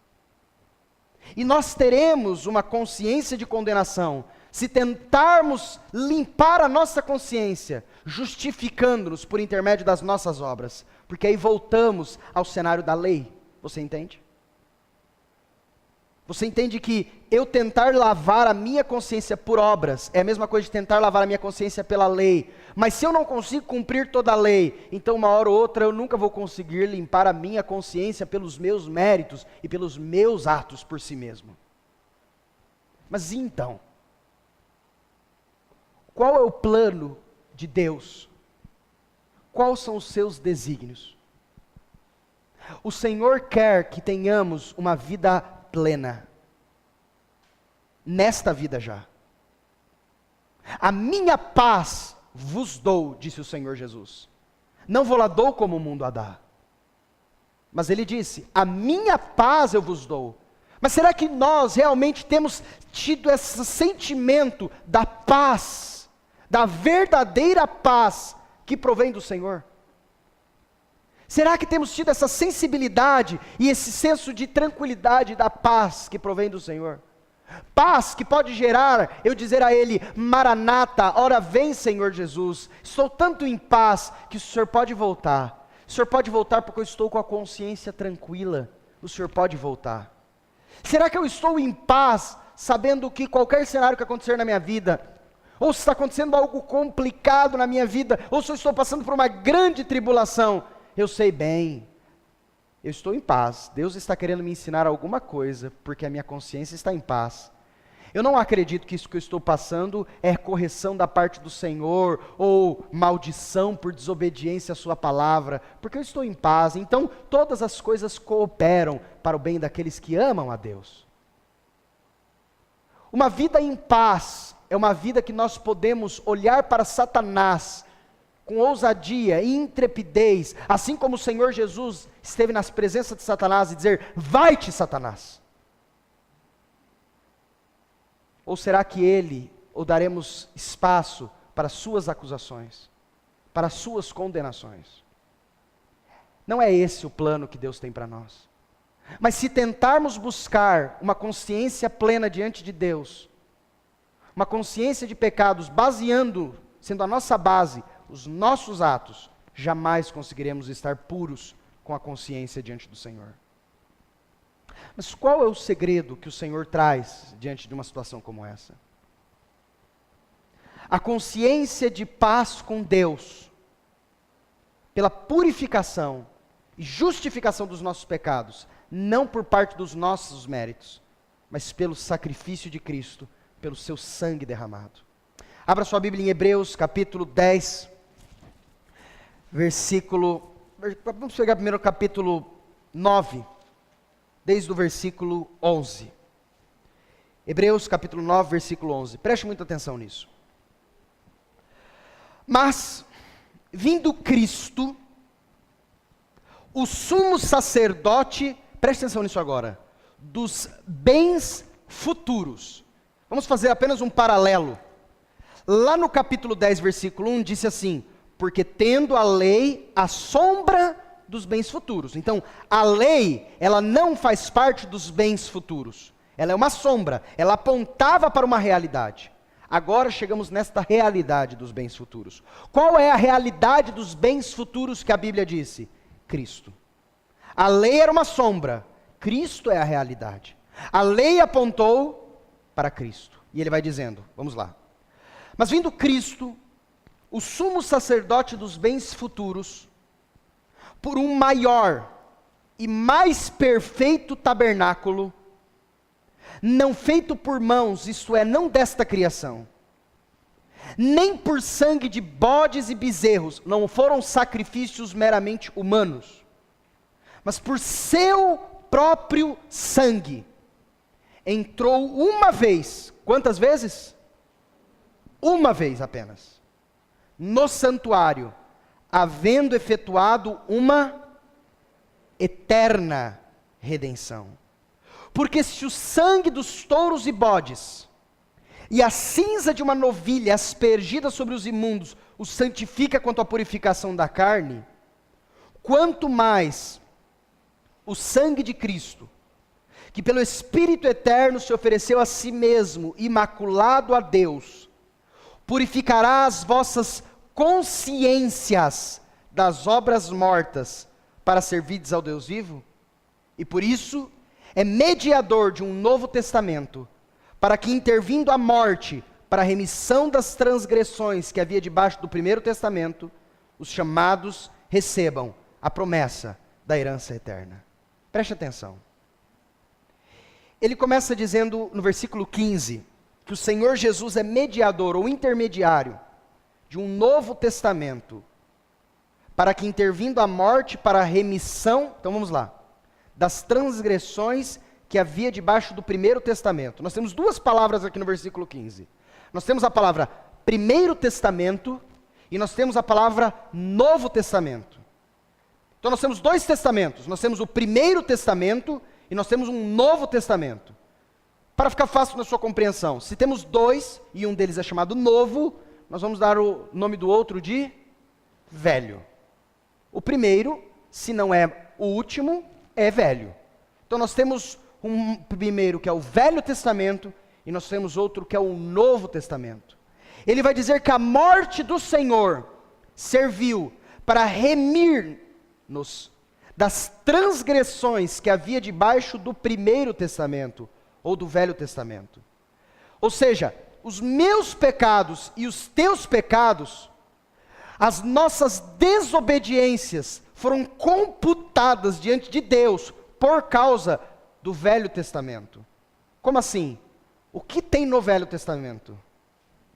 E nós teremos uma consciência de condenação se tentarmos limpar a nossa consciência, justificando-nos por intermédio das nossas obras, porque aí voltamos ao cenário da lei. Você entende? Você entende que eu tentar lavar a minha consciência por obras é a mesma coisa de tentar lavar a minha consciência pela lei. Mas se eu não consigo cumprir toda a lei, então uma hora ou outra eu nunca vou conseguir limpar a minha consciência pelos meus méritos e pelos meus atos por si mesmo. Mas então, qual é o plano de Deus? Quais são os seus desígnios? O Senhor quer que tenhamos uma vida plena, nesta vida já. A minha paz vos dou, disse o Senhor Jesus. Não vou lá dou como o mundo a dá. Mas ele disse, a minha paz eu vos dou. Mas será que nós realmente temos tido esse sentimento da paz, da verdadeira paz que provém do Senhor? Será que temos tido essa sensibilidade e esse senso de tranquilidade da paz que provém do Senhor? Paz que pode gerar eu dizer a Ele, Maranata, ora vem Senhor Jesus, estou tanto em paz que o Senhor pode voltar. O Senhor pode voltar porque eu estou com a consciência tranquila, o Senhor pode voltar. Será que eu estou em paz, sabendo que qualquer cenário que acontecer na minha vida, ou se está acontecendo algo complicado na minha vida, ou se eu estou passando por uma grande tribulação, eu sei bem, eu estou em paz, Deus está querendo me ensinar alguma coisa, porque a minha consciência está em paz. Eu não acredito que isso que eu estou passando é correção da parte do Senhor, ou maldição por desobediência à sua palavra, porque eu estou em paz, então todas as coisas cooperam para o bem daqueles que amam a Deus. Uma vida em paz é uma vida que nós podemos olhar para Satanás com ousadia e intrepidez, assim como o Senhor Jesus esteve nas presenças de Satanás e dizer, vai-te Satanás. Ou será que ou daremos espaço para suas acusações, para suas condenações? Não é esse o plano que Deus tem para nós. Mas se tentarmos buscar uma consciência plena diante de Deus, uma consciência de pecados sendo a nossa base, os nossos atos, jamais conseguiremos estar puros com a consciência diante do Senhor. Mas qual é o segredo que o Senhor traz diante de uma situação como essa? A consciência de paz com Deus, pela purificação e justificação dos nossos pecados, não por parte dos nossos méritos, mas pelo sacrifício de Cristo, pelo seu sangue derramado. Abra sua Bíblia em Hebreus, capítulo 10, vamos pegar primeiro o capítulo 9, desde o versículo 11. Hebreus, capítulo 9, versículo 11. Preste muita atenção nisso. Mas, vindo Cristo, o sumo sacerdote, preste atenção nisso agora, dos bens futuros. Vamos fazer apenas um paralelo. Lá no capítulo 10, versículo 1, disse assim, porque tendo a lei a sombra dos bens futuros. Então, a lei, ela não faz parte dos bens futuros. Ela é uma sombra, ela apontava para uma realidade. Agora chegamos nesta realidade dos bens futuros. Qual é a realidade dos bens futuros que a Bíblia disse? Cristo. A lei era uma sombra, Cristo é a realidade. A lei apontou para Cristo. E ele vai dizendo, vamos lá. Mas vindo Cristo, o sumo sacerdote dos bens futuros, por um maior e mais perfeito tabernáculo, não feito por mãos, isto é, não desta criação, nem por sangue de bodes e bezerros, não foram sacrifícios meramente humanos, mas por seu próprio sangue, entrou uma vez, quantas vezes? Uma vez apenas, no santuário, havendo efetuado uma eterna redenção. Porque se o sangue dos touros e bodes, e a cinza de uma novilha aspergida sobre os imundos, os santifica quanto à purificação da carne, quanto mais o sangue de Cristo, que pelo Espírito eterno se ofereceu a si mesmo, imaculado a Deus, purificará as vossas consciências das obras mortas, para servirdes ao Deus vivo? E por isso, é mediador de um novo testamento, para que intervindo a morte, para a remissão das transgressões que havia debaixo do primeiro testamento, os chamados recebam a promessa da herança eterna. Preste atenção. Ele começa dizendo no versículo 15, que o Senhor Jesus é mediador ou intermediário de um novo testamento, para que intervindo a morte para a remissão, então vamos lá, das transgressões que havia debaixo do primeiro testamento. Nós temos duas palavras aqui no versículo 15. Nós temos a palavra primeiro testamento e nós temos a palavra novo testamento. Então nós temos dois testamentos, nós temos o primeiro testamento e nós temos um novo testamento. Para ficar fácil na sua compreensão, se temos dois e um deles é chamado novo, nós vamos dar o nome do outro de velho. O primeiro, se não é o último, é velho. Então nós temos um primeiro que é o Velho Testamento e nós temos outro que é o Novo Testamento. Ele vai dizer que a morte do Senhor serviu para remir-nos das transgressões que havia debaixo do primeiro testamento ou do Velho Testamento. Ou seja, os meus pecados e os teus pecados, as nossas desobediências foram computadas diante de Deus por causa do Velho Testamento. Como assim? O que tem no Velho Testamento?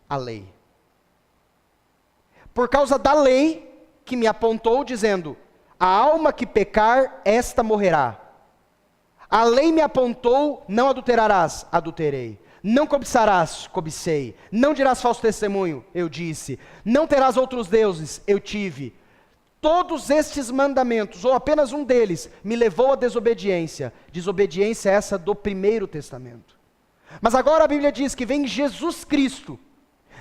A lei. Por causa da lei que me apontou dizendo, a alma que pecar, esta morrerá. A lei me apontou, não adulterarás, adulterei. Não cobiçarás, cobicei. Não dirás falso testemunho, eu disse. Não terás outros deuses, eu tive. Todos estes mandamentos, ou apenas um deles, me levou à desobediência. Desobediência essa do primeiro testamento. Mas agora a Bíblia diz que vem Jesus Cristo,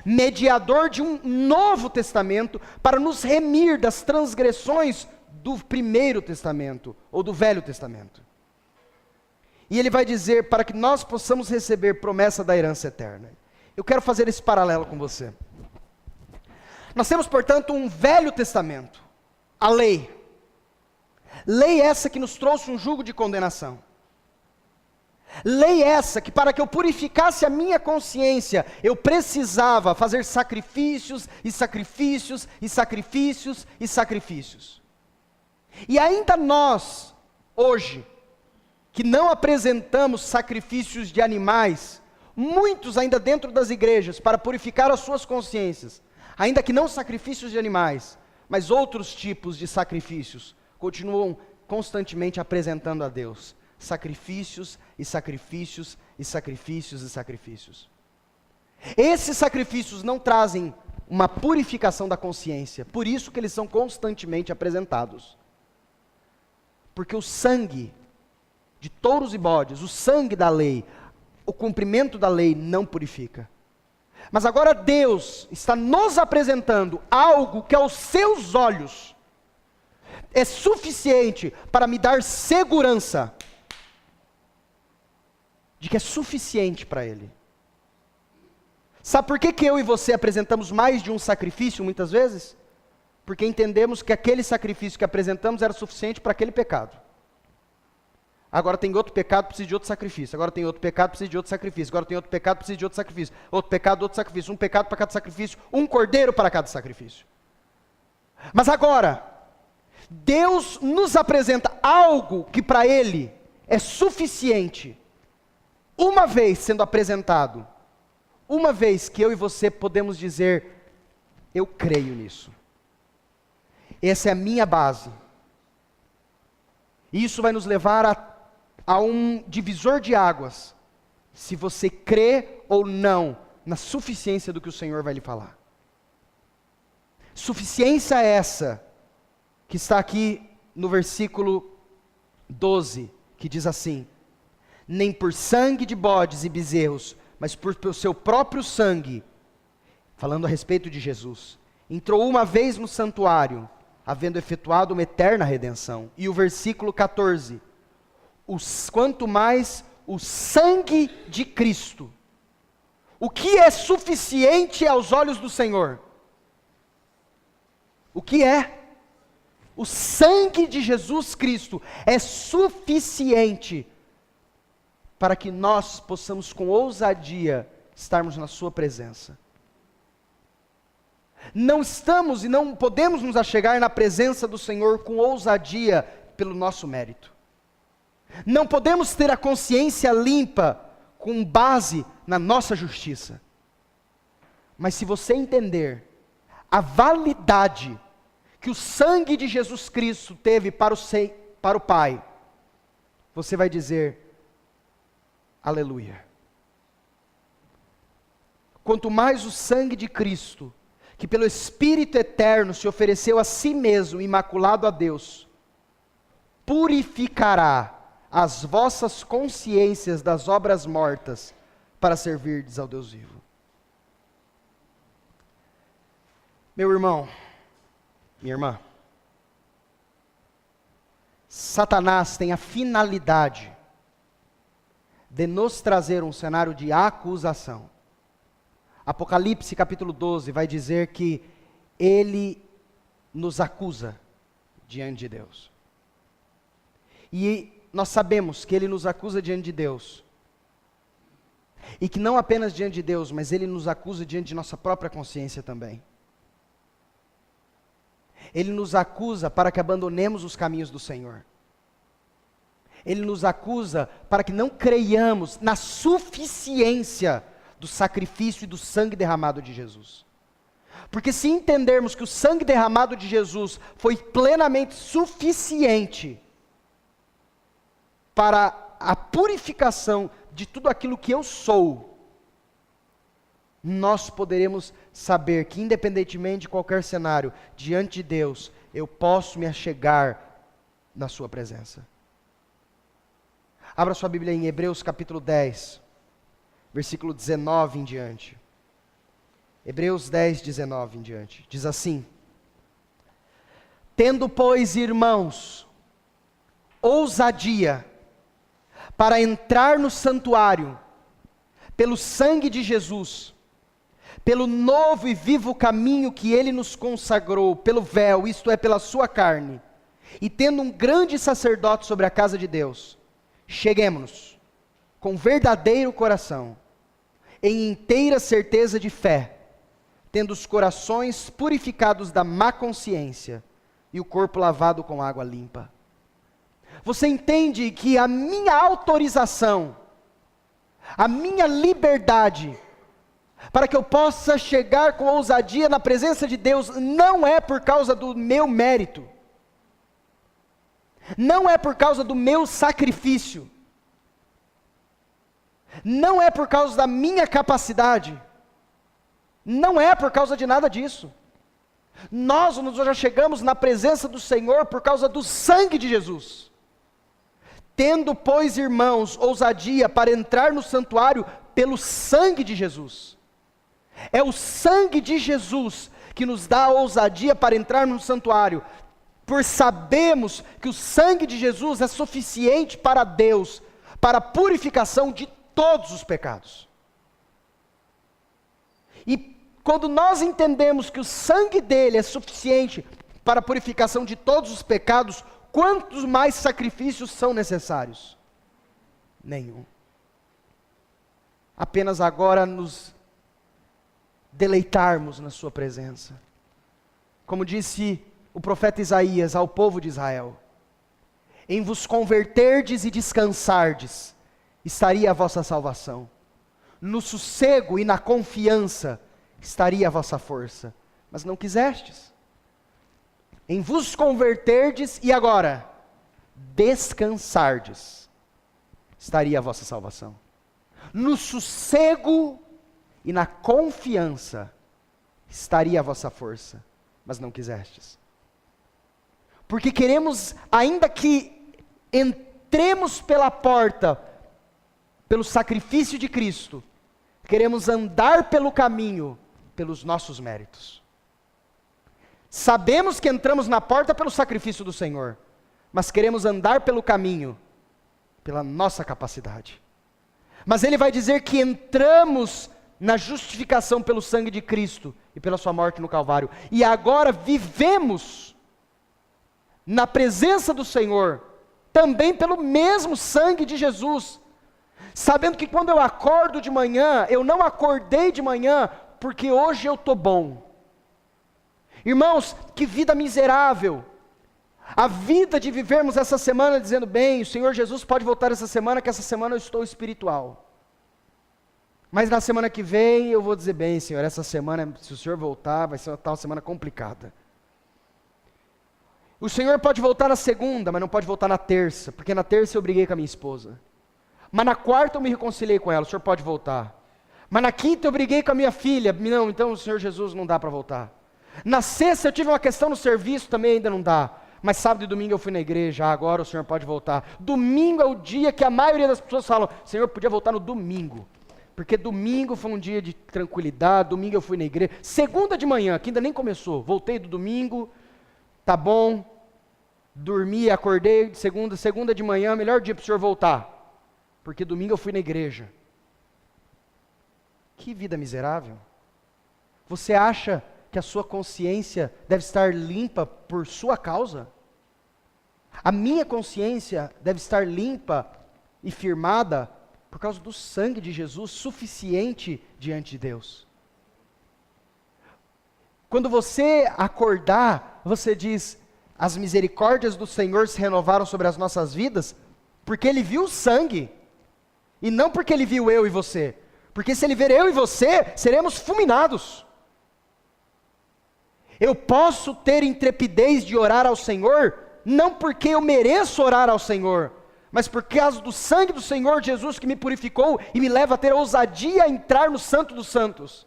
mediador de um novo testamento, para nos remir das transgressões do primeiro testamento, ou do Velho Testamento. E ele vai dizer para que nós possamos receber promessa da herança eterna. Eu quero fazer esse paralelo com você. Nós temos, portanto, um Velho Testamento, a lei. Lei essa que nos trouxe um jugo de condenação. Lei essa que para que eu purificasse a minha consciência, eu precisava fazer sacrifícios e sacrifícios e sacrifícios e sacrifícios. E ainda nós, hoje, que não apresentamos sacrifícios de animais, muitos ainda dentro das igrejas, para purificar as suas consciências, ainda que não sacrifícios de animais, mas outros tipos de sacrifícios, continuam constantemente apresentando a Deus sacrifícios e sacrifícios e sacrifícios e sacrifícios. Esses sacrifícios não trazem uma purificação da consciência, por isso que eles são constantemente apresentados. Porque o sangue de touros e bodes, o sangue da lei, o cumprimento da lei não purifica. Mas agora Deus está nos apresentando algo que aos seus olhos é suficiente para me dar segurança de que é suficiente para Ele. Sabe por que eu e você apresentamos mais de um sacrifício muitas vezes? Porque entendemos que aquele sacrifício que apresentamos era suficiente para aquele pecado. Agora tem outro pecado, precisa de outro sacrifício. Agora tem outro pecado, precisa de outro sacrifício. Agora tem outro pecado, precisa de outro sacrifício. Outro pecado, outro sacrifício. Um pecado para cada sacrifício, um cordeiro para cada sacrifício. Mas agora, Deus nos apresenta algo que para Ele é suficiente, uma vez sendo apresentado, uma vez que eu e você podemos dizer, eu creio nisso. Essa é a minha base. E isso vai nos levar a um divisor de águas, se você crê ou não na suficiência do que o Senhor vai lhe falar. Suficiência essa, que está aqui no versículo 12, que diz assim: nem por sangue de bodes e bezerros, mas pelo seu próprio sangue, falando a respeito de Jesus, entrou uma vez no santuário, havendo efetuado uma eterna redenção. E o versículo 14, quanto mais o sangue de Cristo. O que é suficiente aos olhos do Senhor? O que é? O sangue de Jesus Cristo é suficiente para que nós possamos com ousadia estarmos na sua presença. Não estamos e não podemos nos achegar na presença do Senhor com ousadia pelo nosso mérito. Não podemos ter a consciência limpa com base na nossa justiça. Mas se você entender a validade que o sangue de Jesus Cristo teve para o Pai, você vai dizer, aleluia. Quanto mais o sangue de Cristo, que pelo Espírito eterno se ofereceu a si mesmo, imaculado a Deus, purificará as vossas consciências das obras mortas, para servirdes ao Deus vivo. Meu irmão, minha irmã, Satanás tem a finalidade de nos trazer um cenário de acusação. Apocalipse capítulo 12 vai dizer que ele nos acusa diante de Deus. E nós sabemos que ele nos acusa diante de Deus. E que não apenas diante de Deus, mas ele nos acusa diante de nossa própria consciência também. Ele nos acusa para que abandonemos os caminhos do Senhor. Ele nos acusa para que não creiamos na suficiência do sacrifício e do sangue derramado de Jesus. Porque se entendermos que o sangue derramado de Jesus foi plenamente suficiente para a purificação de tudo aquilo que eu sou, nós poderemos saber que, independentemente de qualquer cenário, diante de Deus, eu posso me achegar na sua presença. Abra sua Bíblia em Hebreus capítulo 10, versículo 19 em diante. Hebreus 10, 19 em diante. Diz assim: tendo, pois, irmãos, ousadia para entrar no santuário, pelo sangue de Jesus, pelo novo e vivo caminho que Ele nos consagrou, pelo véu, isto é, pela sua carne, e tendo um grande sacerdote sobre a casa de Deus, cheguemo-nos com verdadeiro coração, em inteira certeza de fé, tendo os corações purificados da má consciência e o corpo lavado com água limpa. Você entende que a minha autorização, a minha liberdade, para que eu possa chegar com ousadia na presença de Deus, não é por causa do meu mérito, não é por causa do meu sacrifício, não é por causa da minha capacidade, não é por causa de nada disso. Nós já chegamos na presença do Senhor por causa do sangue de Jesus. Tendo, pois, irmãos, ousadia para entrar no santuário pelo sangue de Jesus. É o sangue de Jesus que nos dá a ousadia para entrar no santuário, por sabermos que o sangue de Jesus é suficiente para Deus, para a purificação de todos os pecados. E quando nós entendemos que o sangue dele é suficiente para a purificação de todos os pecados, quantos mais sacrifícios são necessários? Nenhum. Apenas agora nos deleitarmos na sua presença. Como disse o profeta Isaías ao povo de Israel: em vos converterdes e descansardes, estaria a vossa salvação. No sossego e na confiança estaria a vossa força. Mas não quisestes. Em vos converterdes e agora descansardes, estaria a vossa salvação. No sossego e na confiança estaria a vossa força, mas não quisestes. Porque queremos, ainda que entremos pela porta, pelo sacrifício de Cristo, queremos andar pelo caminho, pelos nossos méritos. Sabemos que entramos na porta pelo sacrifício do Senhor, mas queremos andar pelo caminho, pela nossa capacidade. Mas ele vai dizer que entramos na justificação pelo sangue de Cristo e pela sua morte no Calvário. E agora vivemos na presença do Senhor, também pelo mesmo sangue de Jesus. Sabendo que quando eu acordo de manhã, eu não acordei de manhã porque hoje eu estou bom. Irmãos, que vida miserável. A vida de vivermos essa semana dizendo, bem, o Senhor Jesus pode voltar essa semana, que essa semana eu estou espiritual. Mas na semana que vem eu vou dizer, bem, Senhor, essa semana, se o Senhor voltar, vai ser uma tal semana complicada. O Senhor pode voltar na segunda, mas não pode voltar na terça, porque na terça eu briguei com a minha esposa. Mas na quarta eu me reconciliei com ela, o Senhor pode voltar. Mas na quinta eu briguei com a minha filha, não, então o Senhor Jesus não dá para voltar. Na sexta eu tive uma questão no serviço, também ainda não dá. Mas sábado e domingo eu fui na igreja, agora o Senhor pode voltar. Domingo é o dia que a maioria das pessoas falam, Senhor, podia voltar no domingo. Porque domingo foi um dia de tranquilidade, domingo eu fui na igreja. Segunda de manhã, que ainda nem começou, voltei do domingo, tá bom, dormi, acordei, segunda de manhã, melhor dia para o Senhor voltar. Porque domingo eu fui na igreja. Que vida miserável. Você acha que a sua consciência deve estar limpa por sua causa? A minha consciência deve estar limpa e firmada por causa do sangue de Jesus, suficiente diante de Deus. Quando você acordar, você diz, as misericórdias do Senhor se renovaram sobre as nossas vidas, porque Ele viu o sangue, e não porque Ele viu eu e você, porque se Ele ver eu e você, seremos fulminados. Eu posso ter intrepidez de orar ao Senhor, não porque eu mereço orar ao Senhor, mas por causa do sangue do Senhor Jesus que me purificou e me leva a ter ousadia a entrar no Santo dos Santos.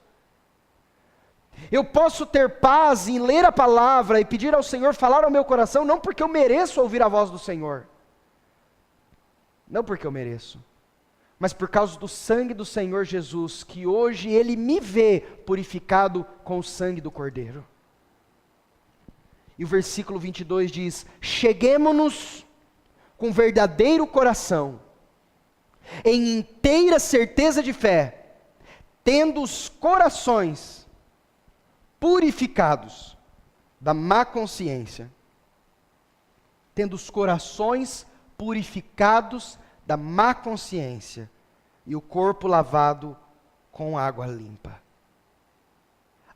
Eu posso ter paz em ler a palavra e pedir ao Senhor falar ao meu coração, não porque eu mereço ouvir a voz do Senhor, não porque eu mereço, mas por causa do sangue do Senhor Jesus, que hoje Ele me vê purificado com o sangue do Cordeiro. E o versículo 22 diz, cheguemo-nos com verdadeiro coração, em inteira certeza de fé, tendo os corações purificados da má consciência, tendo os corações purificados da má consciência, e o corpo lavado com água limpa.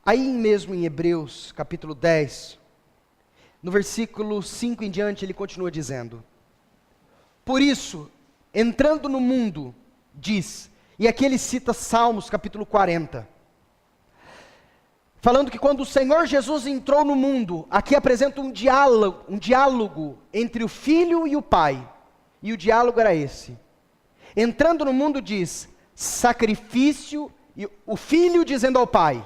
Aí mesmo em Hebreus, capítulo 10, no versículo 5 em diante, ele continua dizendo, por isso, entrando no mundo, diz, e aqui ele cita Salmos, capítulo 40, falando que quando o Senhor Jesus entrou no mundo, aqui apresenta um diálogo entre o Filho e o Pai, e o diálogo era esse, entrando no mundo diz, sacrifício, e o Filho dizendo ao Pai,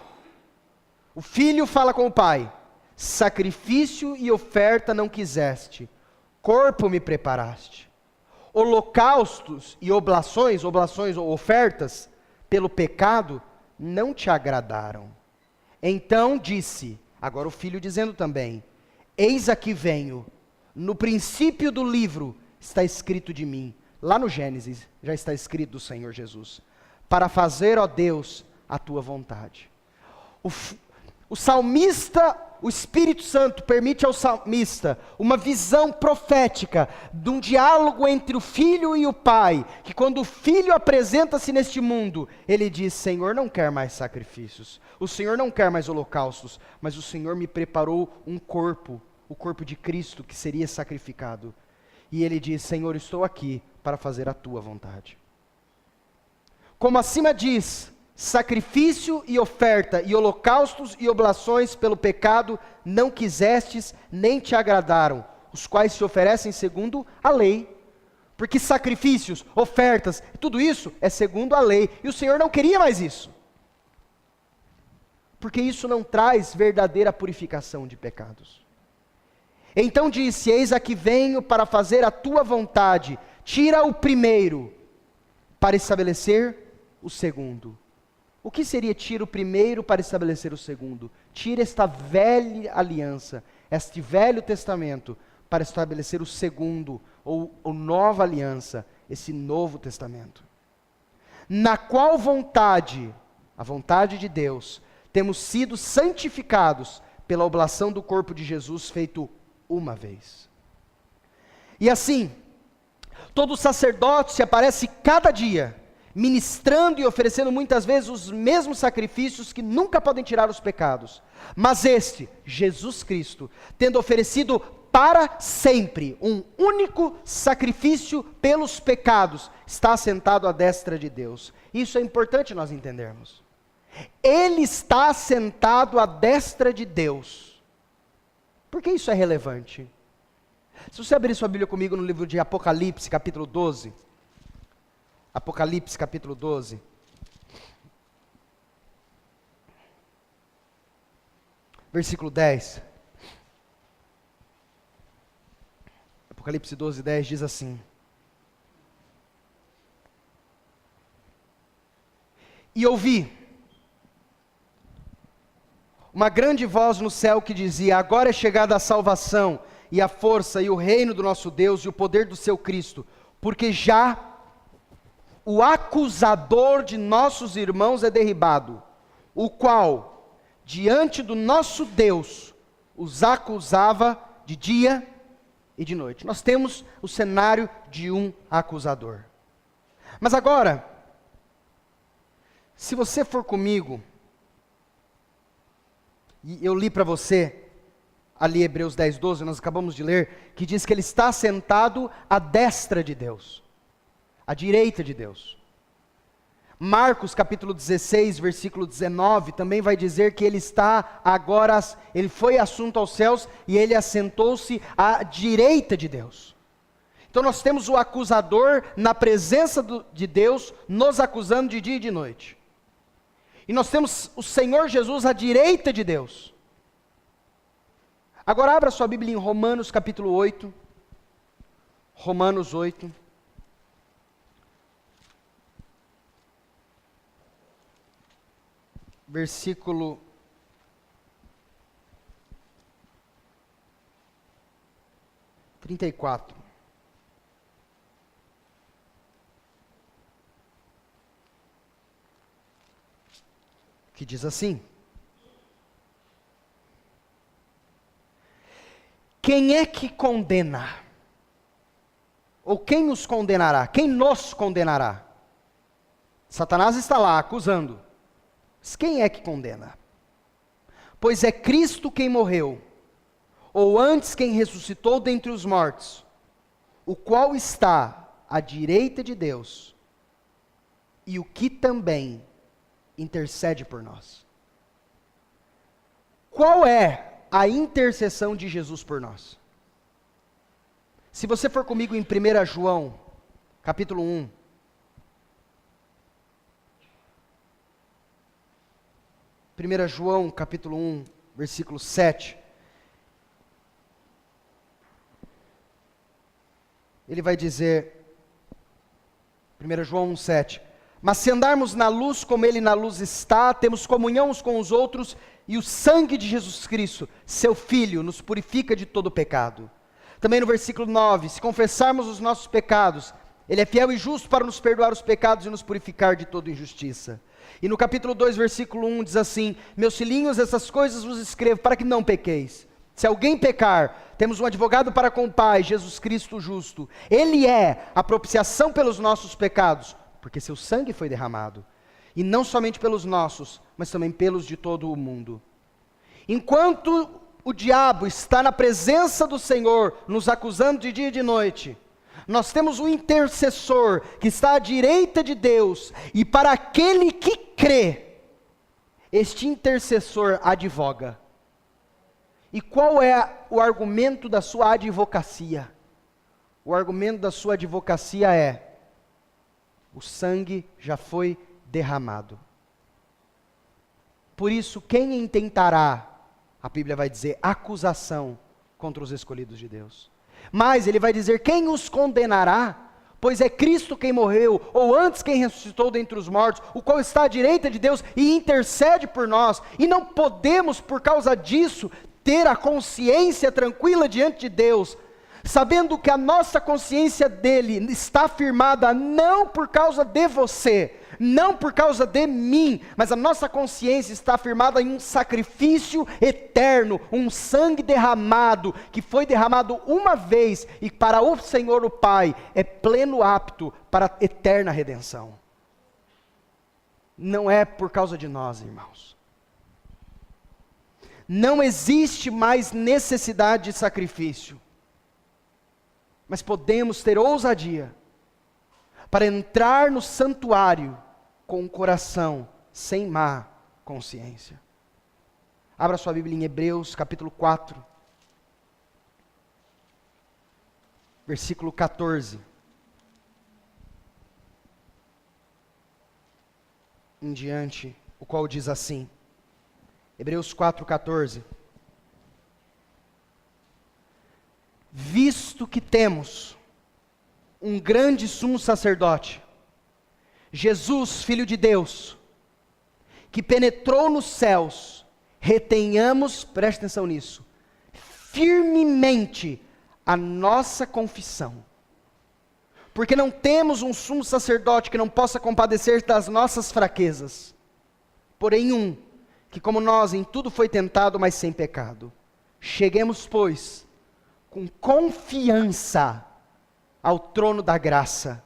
o Filho fala com o Pai, sacrifício e oferta não quiseste, corpo me preparaste. Holocaustos e oblações ou ofertas, pelo pecado, não te agradaram. Então disse, agora o Filho dizendo também, eis aqui venho, no princípio do livro está escrito de mim, lá no Gênesis já está escrito do Senhor Jesus, para fazer, ó Deus, a tua vontade. O salmista, o Espírito Santo permite ao salmista uma visão profética de um diálogo entre o Filho e o Pai, que quando o Filho apresenta-se neste mundo, ele diz, Senhor não quer mais sacrifícios, o Senhor não quer mais holocaustos, mas o Senhor me preparou um corpo, o corpo de Cristo que seria sacrificado. E ele diz, Senhor, estou aqui para fazer a tua vontade. como acima diz, sacrifício e oferta, e holocaustos e oblações pelo pecado não quisestes, nem te agradaram, os quais se oferecem segundo a lei. Porque sacrifícios, ofertas, tudo isso é segundo a lei. E o Senhor não queria mais isso. Porque isso não traz verdadeira purificação de pecados. Então disse: eis aqui venho para fazer a tua vontade. Tira o primeiro, para estabelecer o segundo. O que seria tira o primeiro para estabelecer o segundo? Tira esta velha aliança, este velho testamento, para estabelecer o segundo, ou nova aliança, esse novo testamento. Na qual vontade, a vontade de Deus, temos sido santificados pela oblação do corpo de Jesus feito uma vez. E assim, todo sacerdote se aparece cada dia, ministrando e oferecendo muitas vezes os mesmos sacrifícios que nunca podem tirar os pecados. Mas este, Jesus Cristo, tendo oferecido para sempre um único sacrifício pelos pecados, está assentado à destra de Deus. Isso é importante nós entendermos. Ele está sentado à destra de Deus. Por que isso é relevante? Se você abrir sua Bíblia comigo no livro de Apocalipse, capítulo 12. Apocalipse, capítulo 12. Versículo 10. Apocalipse 12, 10 diz assim: e ouvi uma grande voz no céu que dizia: agora é chegada a salvação, e a força, e o reino do nosso Deus, e o poder do seu Cristo, porque já o acusador de nossos irmãos é derribado, o qual, diante do nosso Deus, os acusava de dia e de noite. Nós temos o cenário de um acusador. Mas agora, se você for comigo, e eu li para você, ali Hebreus 10, 12, nós acabamos de ler, que diz que ele está sentado à destra de Deus, à direita de Deus. Marcos capítulo 16, versículo 19, também vai dizer que ele está agora, ele foi assunto aos céus e ele assentou-se à direita de Deus. Então nós temos o acusador na presença de Deus, nos acusando de dia e de noite. E nós temos o Senhor Jesus à direita de Deus. Agora abra sua Bíblia em Romanos capítulo 8. Romanos 8. Versículo 34. Que diz assim: quem é que condena? Ou quem os condenará? Quem nos condenará? Satanás está lá acusando. Mas quem é que condena? Pois é Cristo quem morreu, ou antes quem ressuscitou dentre os mortos, o qual está à direita de Deus, e o que também intercede por nós. Qual é a intercessão de Jesus por nós? Se você for comigo em 1 João, capítulo 1. 1 João, capítulo 1, versículo 7. Ele vai dizer, 1 João 1, 7. Mas se andarmos na luz como Ele na luz está, temos comunhão uns com os outros, e o sangue de Jesus Cristo, seu Filho, nos purifica de todo pecado. Também no versículo 9, se confessarmos os nossos pecados, Ele é fiel e justo para nos perdoar os pecados e nos purificar de toda injustiça. E no capítulo 2, versículo 1 diz assim: meus filhinhos, essas coisas vos escrevo para que não pequeis. Se alguém pecar, temos um advogado para com o Pai, Jesus Cristo justo. Ele é a propiciação pelos nossos pecados, porque seu sangue foi derramado. E não somente pelos nossos, mas também pelos de todo o mundo. Enquanto o diabo está na presença do Senhor, nos acusando de dia e de noite, Nós temos um intercessor que está à direita de Deus, e para aquele que crê, este intercessor advoga. E qual é o argumento da sua advocacia? O argumento da sua advocacia é: o sangue já foi derramado. Por isso, quem intentará, a Bíblia vai dizer, acusação contra os escolhidos de Deus? Mas ele vai dizer: quem os condenará? Pois é Cristo quem morreu, ou antes quem ressuscitou dentre os mortos, o qual está à direita de Deus e intercede por nós. E não podemos, por causa disso, ter a consciência tranquila diante de Deus, sabendo que a nossa consciência dele está firmada não por causa de você, não por causa de mim, mas a nossa consciência está firmada em um sacrifício eterno, um sangue derramado, que foi derramado uma vez, e para o Senhor o Pai, é pleno apto para a eterna redenção. Não é por causa de nós, irmãos. Não existe mais necessidade de sacrifício, mas podemos ter ousadia para entrar no santuário com o coração sem má consciência. Abra sua Bíblia em Hebreus capítulo 4, versículo 14. Em diante, o qual diz assim, Hebreus 4,14. Visto que temos um grande sumo sacerdote, Jesus, Filho de Deus, que penetrou nos céus, retenhamos, preste atenção nisso, firmemente a nossa confissão. Porque não temos um sumo sacerdote que não possa compadecer das nossas fraquezas, porém um, que como nós em tudo foi tentado, mas sem pecado. Cheguemos, pois, com confiança ao trono da graça,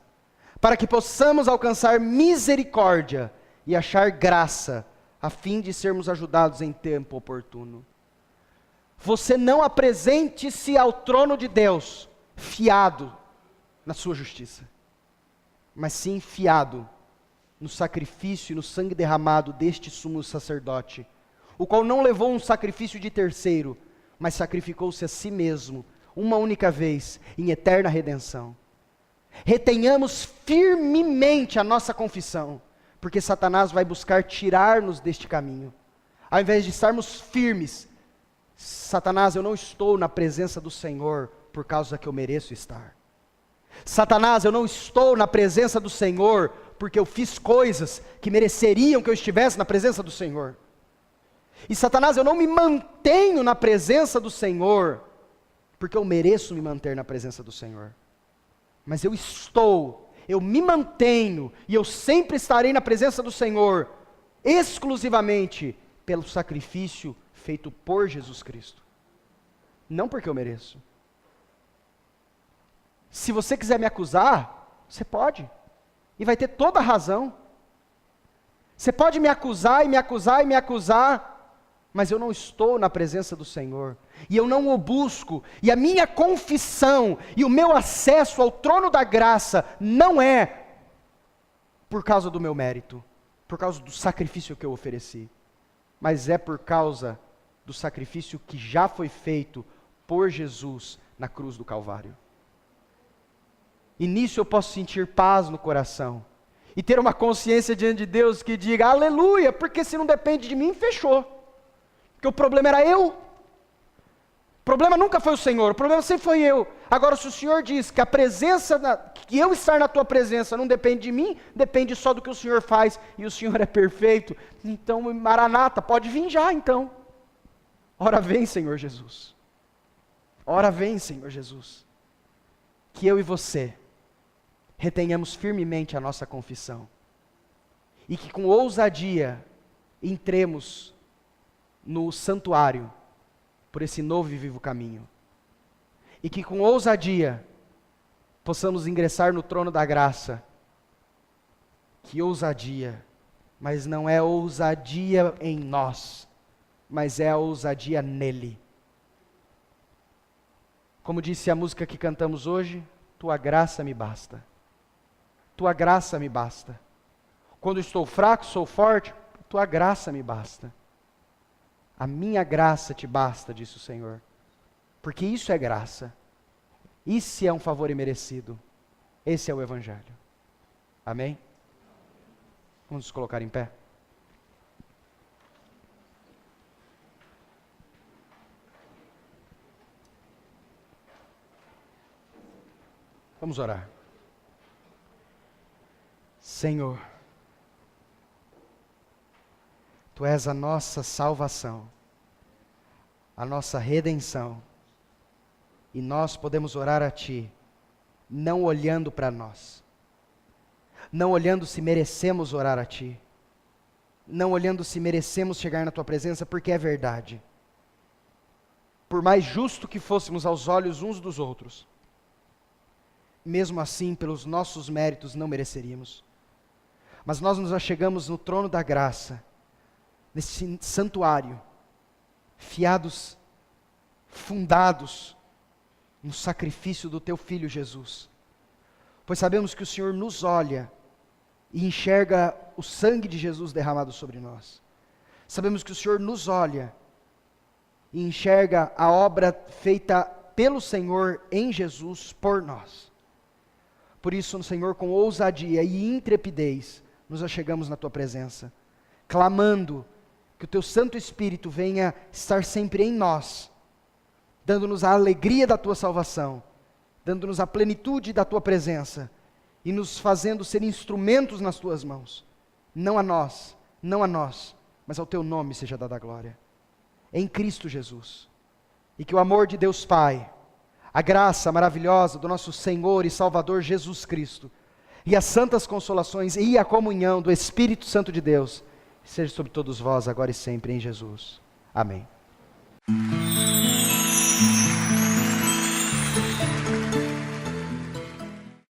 para que possamos alcançar misericórdia e achar graça, a fim de sermos ajudados em tempo oportuno. Você não apresente-se ao trono de Deus fiado na sua justiça, mas sim fiado no sacrifício e no sangue derramado deste sumo sacerdote, o qual não levou um sacrifício de terceiro, mas sacrificou-se a si mesmo, uma única vez, em eterna redenção. Retenhamos firmemente a nossa confissão, porque Satanás vai buscar tirar-nos deste caminho. Ao invés de estarmos firmes, Satanás, eu não estou na presença do Senhor por causa que eu mereço estar. Satanás, eu não estou na presença do Senhor porque eu fiz coisas que mereceriam que eu estivesse na presença do Senhor. E Satanás, eu não me mantenho na presença do Senhor porque eu mereço me manter na presença do Senhor. Mas eu me mantenho, e eu sempre estarei na presença do Senhor, exclusivamente pelo sacrifício feito por Jesus Cristo. Não porque eu mereço. Se você quiser me acusar, você pode, e vai ter toda a razão. Você pode me acusar, e me acusar, e me acusar, mas eu não estou na presença do Senhor, e eu não o busco, e a minha confissão, e o meu acesso ao trono da graça, não é por causa do meu mérito, por causa do sacrifício que eu ofereci, mas é por causa do sacrifício que já foi feito por Jesus na cruz do Calvário. E nisso eu posso sentir paz no coração, e ter uma consciência diante de Deus que diga, aleluia, porque se não depende de mim, fechou. Porque o problema era eu. O problema nunca foi o Senhor, o problema sempre foi eu. Agora, se o Senhor diz que a presença, que eu estar na tua presença não depende de mim, depende só do que o Senhor faz, e o Senhor é perfeito, então, Maranata, pode vir já então. Ora vem, Senhor Jesus. Ora vem, Senhor Jesus. Que eu e você retenhamos firmemente a nossa confissão, e que com ousadia entremos no santuário, por esse novo e vivo caminho, e que com ousadia possamos ingressar no trono da graça. Que ousadia, mas não é ousadia em nós, mas é a ousadia nele. Como disse a música que cantamos hoje, tua graça me basta. Tua graça me basta. Quando estou fraco, sou forte, tua graça me basta. A minha graça te basta, disse o Senhor. Porque isso é graça. Isso é um favor imerecido. Esse é o Evangelho. Amém? Vamos nos colocar em pé. Vamos orar. Senhor, Tu és a nossa salvação, a nossa redenção, e nós podemos orar a Ti, não olhando para nós, não olhando se merecemos orar a Ti, não olhando se merecemos chegar na Tua presença, porque é verdade. Por mais justo que fôssemos aos olhos uns dos outros, mesmo assim, pelos nossos méritos, não mereceríamos. Mas nós nos achegamos no trono da graça, nesse santuário, fiados, fundados no sacrifício do Teu Filho Jesus. Pois sabemos que o Senhor nos olha e enxerga o sangue de Jesus derramado sobre nós. Sabemos que o Senhor nos olha e enxerga a obra feita pelo Senhor em Jesus por nós. Por isso, Senhor, com ousadia e intrepidez, nos achegamos na Tua presença, clamando que o Teu Santo Espírito venha estar sempre em nós, dando-nos a alegria da Tua salvação, dando-nos a plenitude da Tua presença, e nos fazendo ser instrumentos nas Tuas mãos. Não a nós, mas ao Teu nome seja dada a glória. Em Cristo Jesus. E que o amor de Deus Pai, a graça maravilhosa do nosso Senhor e Salvador Jesus Cristo, e as santas consolações e a comunhão do Espírito Santo de Deus, seja sobre todos vós, agora e sempre, em Jesus. Amém.